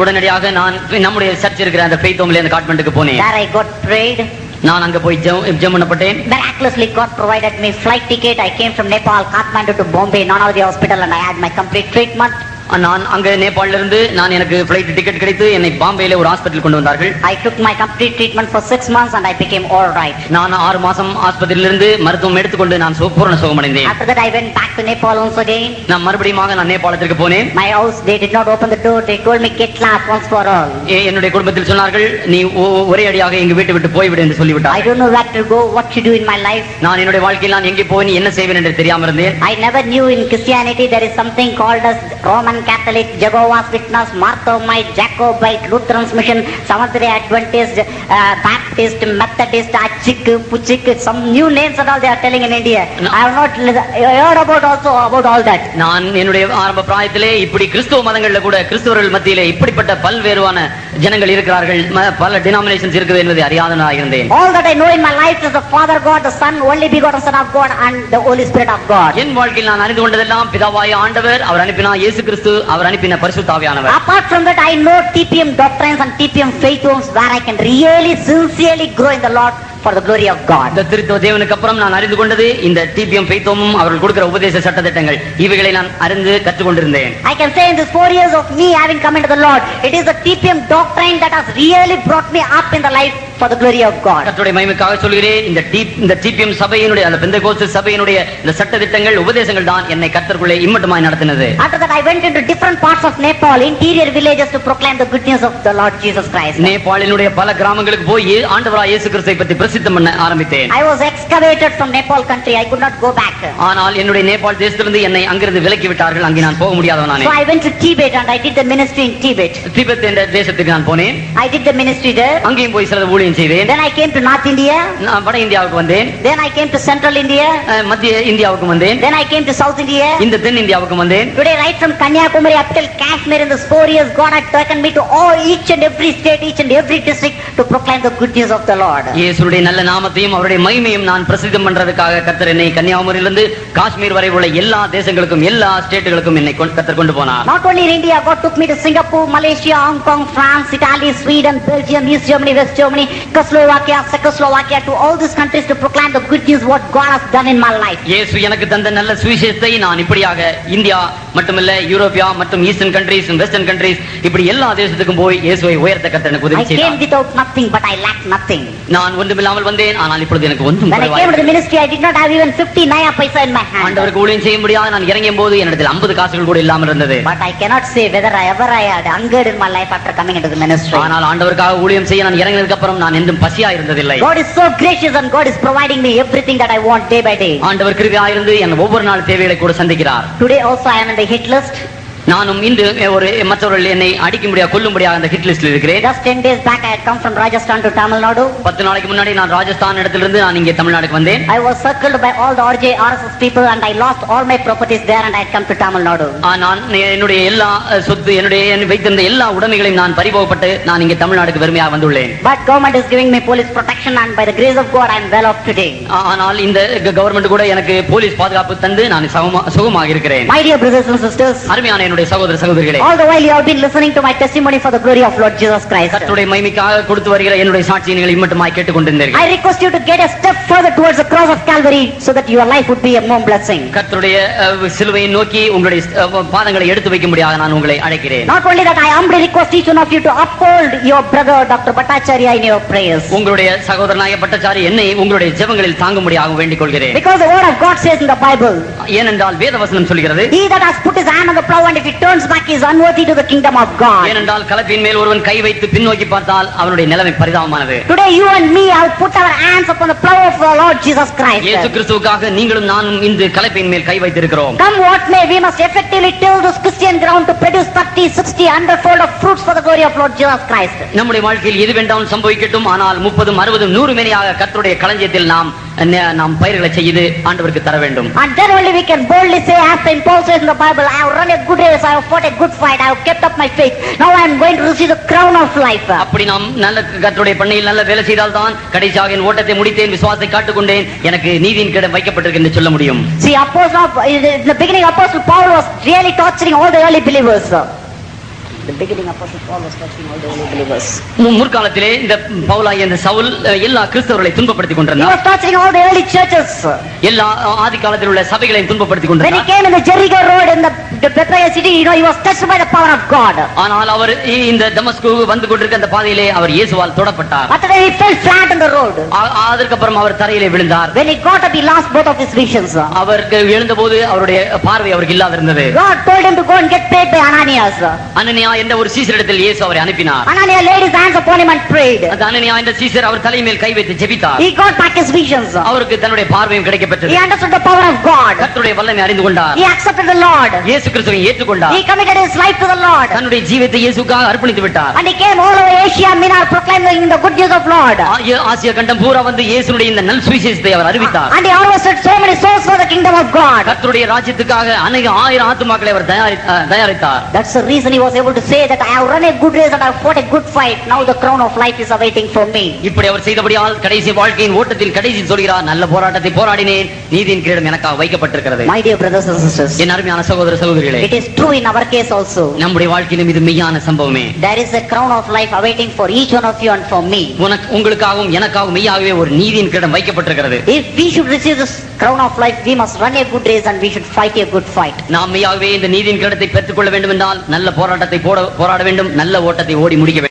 உடனடியாக நான் நம்முடைய சர்ச் இருக்கிற அந்த ஃபெய்த் ஹோம்ல அந்த காட்மெண்ட்டுக்கு போனேன். There I got prayed. நான் அங்க போய் ஜெபம் பண்ணப்பட்டேன். Miraculously God provided me flight ticket. I came from Nepal, Kathmandu to Bombay, Nanavati Hospital and I had my complete treatment. நான் அங்க நேபாளில இருந்து எனக்கு ஃளைட் டிக்கெட் கிடைத்து என்னை பாம்பேல ஒரு ஹாஸ்பிடல் கொண்டு வந்தார்கள். I took my complete treatment for 6 months and I became all right. நான் 6 மாசம் ஆஸ்பத்திரியில இருந்து மருத்துவம் எடுத்துக்கொண்டு நான் பூரண சுகமடைந்தேன். After that I went back to Nepal once again. நான் மறுபடியும் நான் நேபாளத்திற்கு போனேன். My house, they did not open the door. They told me get lost once for all. என்னுடைய குடும்பத்தில் சொன்னார்கள், நீ ஒரே அடியாக எங்க வீட்டை விட்டு போய்விடு என்று சொல்லிவிட்டார். I don't know where to go, what to do in my life. நான் என்னுடைய வாழ்க்கையில் நான் எங்கே போய் என்ன செய்வேன் என்று தெரியாம இருந்தேன். I never knew in Christianity there is something called as Roman Catholic, Jehovah's Witness, Marthomite, Jacobite, Lutheran's Mission, Seventh-day Adventist, Baptist, Methodist, Achik, Puchik, some new names and all they are telling in India. No. I have not heard about all that. நான் என்னுடைய ஆரம்ப பிராயத்திலே இப்படி கிறிஸ்தவ மதங்கள்ல கூட கிறிஸ்தவர்கள் மத்தியிலே இப்படிப்பட்ட பல்வேறுவான ஜனங்கள் இருக்கிறார்கள், பல டினாமினேஷன்ஸ் இருக்குது என்பதை அறியாதவனாக இருந்தேன். All that I know in my life is the Father God, the Son, only begotten Son of God and the Holy Spirit of God. என் வாழ்க்கையில் நான் அறிந்து கொண்டதெல்லாம் பிதாவாகிய ஆண்டவர், அவர் அனுப்பின இயேசு கிறிஸ்து, அவர் அனுப்பின பரிசுத்த ஆவியானவர். Apart from that, I know TPM doctrines and TPM faith homes where I can really sincerely grow in the Lord for the glory of God. இந்த திருத்துவ தேவனுக்கு அப்புறம் நான் அறிந்து கொண்டது இந்த டிபிஎம் ஃபெய்த் ஹோமும் அவர்கள் கொடுக்கிற உபதேச சட்டதிட்டங்கள், இவைகளை நான் அறிந்து கற்றுக்கொண்டிருந்தேன். I can say in this 4 years of me having come into the Lord, it is the TPM doctrine that has really brought me up in the life for the glory of God. கர்த்தருடைய மகிமைக்காக சொல்கிறேன், இந்த dBm சபையினுடைய அந்த பெந்தெகோஸ்து சபையினுடைய இந்த சட்டதிட்டங்கள் உபதேசங்கள் தான் என்னை கர்த்தருக்குள்ளே இம்மட்டுமாய் நடத்தினது. After that I went into different parts of Nepal, interior villages to proclaim the good news of the Lord Jesus Christ. நேபாளினுடைய பல கிராமங்களுக்கு போய் ஆண்டவராகிய இயேசு கிறிஸ்துவை பற்றி பிரசித்தம் பண்ண ஆரம்பித்தேன். I was excavated from Nepal country. I could not go back. ஆனால் என்னுடைய நேபாள் தேசத்திலிருந்து என்னை அங்கிருந்து விலக்கி விட்டார்கள். அங்கே நான் போக முடியாதவனானே. So I went to Tibet and I did the ministry in Tibet. Tibet என்ற தேசத்துக்கு நான் போனேன். I did the ministry there. அங்கேயும் போய் சில ஊழியம் ஊழியம் செய்தேன். Then I came to North India. நான் வட இந்தியாவுக்கு வந்தேன். Then I came to Central India. மத்திய இந்தியாவுக்கு வந்தேன். Then I came to South India. இந்த தென் இந்தியாவுக்கு வந்தேன். Today, right from Kanyakumari up till Kashmir in this 4 years, God had taken me to all each and every state, each and every district to proclaim the good news of the Lord. இயேசுவுடைய நல்ல நாமத்தையும் அவருடைய மகிமையும் நான் பிரசித்தம் பண்றதுக்காக கர்த்தர் என்னை கன்னியாகுமரியிலிருந்து காஷ்மீர் வரை உள்ள எல்லா தேசங்களுக்கும் எல்லா ஸ்டேட்டுகளுக்கும் என்னை கர்த்தர் கொண்டு போனார். Not only in India, God took me to Singapore, Malaysia, Hong Kong, France, Italy, Sweden, Belgium, East Germany, West Germany, Czechoslovakia, to all these countries to proclaim the good news what God has done in my life. இயேசு எனக்கு தந்த நல்ல சுவிசேஷத்தை நான் இப்படியாக India மட்டுமல்ல யூரோப்பியா மற்றும் eastern countries western countries இப்படி எல்லா தேசத்துக்கும் போய் இயேசுவை உயர்த்த கர்த்தர் எனக்கு I உதவி came செய்தார். without nothing, but I lacked nothing. நான் ஒன்றுமில்லாமல் வந்தேன், ஆனால் இப்பொழுது எனக்கு ஒன்றும் When I came to the குறைவாயில்லை. ministry, I did not have even 50 naya paisa in my hand. ஆண்டவருக்கு ஊழியம் செய்ய முடியாது. நான் இறங்கிய போது என்னிடத்தில் 50 காசுகள் கூட இல்லாமல் இருந்தது. But I cannot say whether I had hungered in my life after coming into the ministry. ஆனால் ஆண்டவருக்காக ஊழியம் செய்ய நான் இறங்கினதுக்கு அப்புறம் நான் என்றும் பசியா இருந்ததில்லை. God is so gracious and God is providing me everything that I want day by day. ஆண்டவர் கிருபையாயிருந்து என் ஒவ்வொரு நாள் தேவைகளை கூட சந்திக்கிறார். Today also I am in the hit list. நானும் இன்று ஒரு மற்றவர்கள் என்னை அடிக்க முடியாது கொல்லும்படியாக அந்த ஹிட் லிஸ்ட்ல இருக்கிறேன். Just 10 days back I had come from Rajasthan to Tamil Nadu. 10 நாளைக்கு முன்னாடி நான் ராஜஸ்தான் இடத்திலிருந்து நான் இங்கே தமிழ்நாடுக்கு வந்தேன். I was circled by all the RJ RSS people and I lost all my properties there and I had come to Tamil Nadu. நான் என்னுடைய எல்லா சொத்து என்னுடைய வைத்திருந்த எல்லா உடைமைகளையும் நான் பறிபோகப்பட்டு நான் இங்கே தமிழ்நாடுக்கு வெறுமையாக வந்துள்ளேன். But government is giving me police protection and by the grace of God I am well off today. ஆனால் இந்த கவர்மெண்ட் கூட எனக்கு போலீஸ் பாதுகாப்பு தந்து நான் சுகமாக இருக்கிறேன். My dear brothers and sisters, அருமையான என்னுடைய சகோதர சகோதரிகளே, all the while you have been listening to my testimony for the glory of Lord Jesus Christ. கர்த்தருடைய மகிமைக்காக கொடுத்து வருகிற என்னுடைய சாட்சியை நீங்கள் இம்மட்டுமாய் கேட்டுக்கொண்டிருந்தீர்கள். I request you to get a step further towards the cross of Calvary so that your life would be a more blessing. கர்த்தருடைய சிலுவையை நோக்கி உங்களுடைய பாதங்களை எடுத்து வைக்கும்படியாக நான் உங்களை அழைக்கிறேன். Not only that, I humbly request each one of you to uphold your brother Dr. Bhattacharya in your prayers. உங்களுடைய சகோதரனாய பட்டாச்சாரி என்னை உங்களுடைய ஜெபங்களில் தாங்கும்படியாக வேண்டிக் கொள்கிறேன். Because the word of God says in the Bible, ஏனென்றால் வேதவசனம் சொல்கிறது, he that has put his hand on the plow and if he turns back he is unworthy to the kingdom of God. ஏனென்றால் கலப்பின் மேல் ஒருவன் கை வைத்து பின்னோக்கி பார்த்தால் அவனுடைய நிலைமை பரிதாபமானது. Today you and me have put our hands upon the plow of the Lord Jesus Christ. இயேசு கிறிஸ்துவுக்காக நீங்களும் நானும் இந்த கலப்பின் மேல் கை வைத்திருக்கிறோம். Come what may, we must effectively till this Christian ground to produce 30, 60, 100-fold of fruits for the glory of Lord Jesus Christ. நம்முடைய வாழ்க்கையில் எது வேண்டாலும் சம்பவிக்கட்டும், ஆனால் 30, 60, 100 மேனியாக கர்த்தருடைய களஞ்சியத்தில் நாம் பயிர்களை செய்து ஆண்டவருக்கு தர வேண்டும். And then only we can boldly say, as Saint Paul says in the Bible, I have run a good race, I have fought a good fight, I have kept up my faith, now I am going to receive the crown of life. அப்படி நாம் நல்ல கர்த்தருடைய பண்ணையில் நல்ல வேலை செய்தால் தான் கடைசியாக என் ஓட்டத்தை முடித்தேன், விசுவாசத்தை காட்டுக்கொண்டேன், எனக்கு நீதியின் கிடம் வைக்கப்பட்டிருக்கு என்று சொல்ல முடியும். See, in the beginning Apostle Paul was really torturing all the early believers. The beginning Apostle Paul was torturing all the early believers. முற்காலத்திலே இந்த பவுலாகிய இந்த சவுல் எல்லா கிறிஸ்தவர்களை துன்பப்படுத்திக் He கொண்டிருந்தார். was torturing all the early churches. எல்லா ஆதி காலத்தில் உள்ள சபைகளையும் துன்பப்படுத்திக் When he கொண்டிருந்தார். came in the Jericho road in the Bethlehem city, he was touched by the power of God. ஆனால் அவர் இந்த தமஸ்கு வந்து கொண்டிருக்க அந்த பாதையிலே அவர் இயேசுவால் தொடப்பட்டார். After that he fell flat on the road. அதற்கப்புறம் அவர் தரையிலே விழுந்தார். When he got up, he lost both of his visions. அவர் எழுந்தபோது அவருடைய பார்வை அவருக்கு இல்லாதிருந்தது. God told him to go and get paid by Ananias. அனனியா என்ற ஒரு சீசரிடத்தில் இயேசு அவரை அனுப்பினார். Ananias laid his hands upon him and prayed. அந்த அனனியா என்ற சீசர் அவர் தலை மேல் கை வைத்து ஜெபித்தார். He got back his visions. அவருக்கு தன்னுடைய பார்வையும் கிடைக்கப்பட்டது. He understood the power of God. கர்த்தருடைய வல்லமை அறிந்து கொண்டார். He accepted the Lord. இயேசு கிறிஸ்துவை ஏற்றுக்கொண்டார். He committed his life to the Lord. தன்னுடைய ஜீவியத்தை இயேசுவுக்காக அர்ப்பணித்து விட்டார். And he came all over Asia Minor proclaiming the good news of Lord. Asia கண்டம் பூரா வந்து இயேசுடைய இந்த நல் சுவிசேஷத்தை அவர் அறிவித்தார். And he harvested so many souls for the kingdom of God. கர்த்தருடைய ராஜ்யத்துக்காக அநேக 1000 ஆத்துமாக்களை அவர் தயாரித்தார். That's the reason he was able to say that I have run a good race and I have fought a good fight. Now the crown of life is awaiting for me. இப்படி அவர் செய்தபடியால் கடைசி வாழ்க்கையின் ஓட்டத்தில் கடைசி சொல்கிறார், நல்ல போராட்டத்தை போராடினேன், நீதியின் கிரீடம் எனக்காக வைக்கப்பட்டிருக்கிறது. My dear brothers and sisters, என் அருமையான சகோதர சகோதரிகளே, it is true in our case also. நம்முடைய வாழ்க்கையிலும் இது மெய்யான சம்பவமே. There is a crown of life awaiting for each one of you and for me. உங்களுக்காகவும் எனக்காகவும் மெய்யாகவே ஒரு நீதியின் கிரீடம் வைக்கப்பட்டிருக்கிறது. If we should receive this crown of life, we must run a good race and we should fight a good fight. நாம் மெய்யாகவே இந்த நீதியின் கிரீடத்தை பெற்றுக்கொள்ள வேண்டும் என்றால் நல்ல போராட்டத்தை போராட வேண்டும், நல்ல ஓட்டத்தை ஓடி முடிக்க வேண்டும்.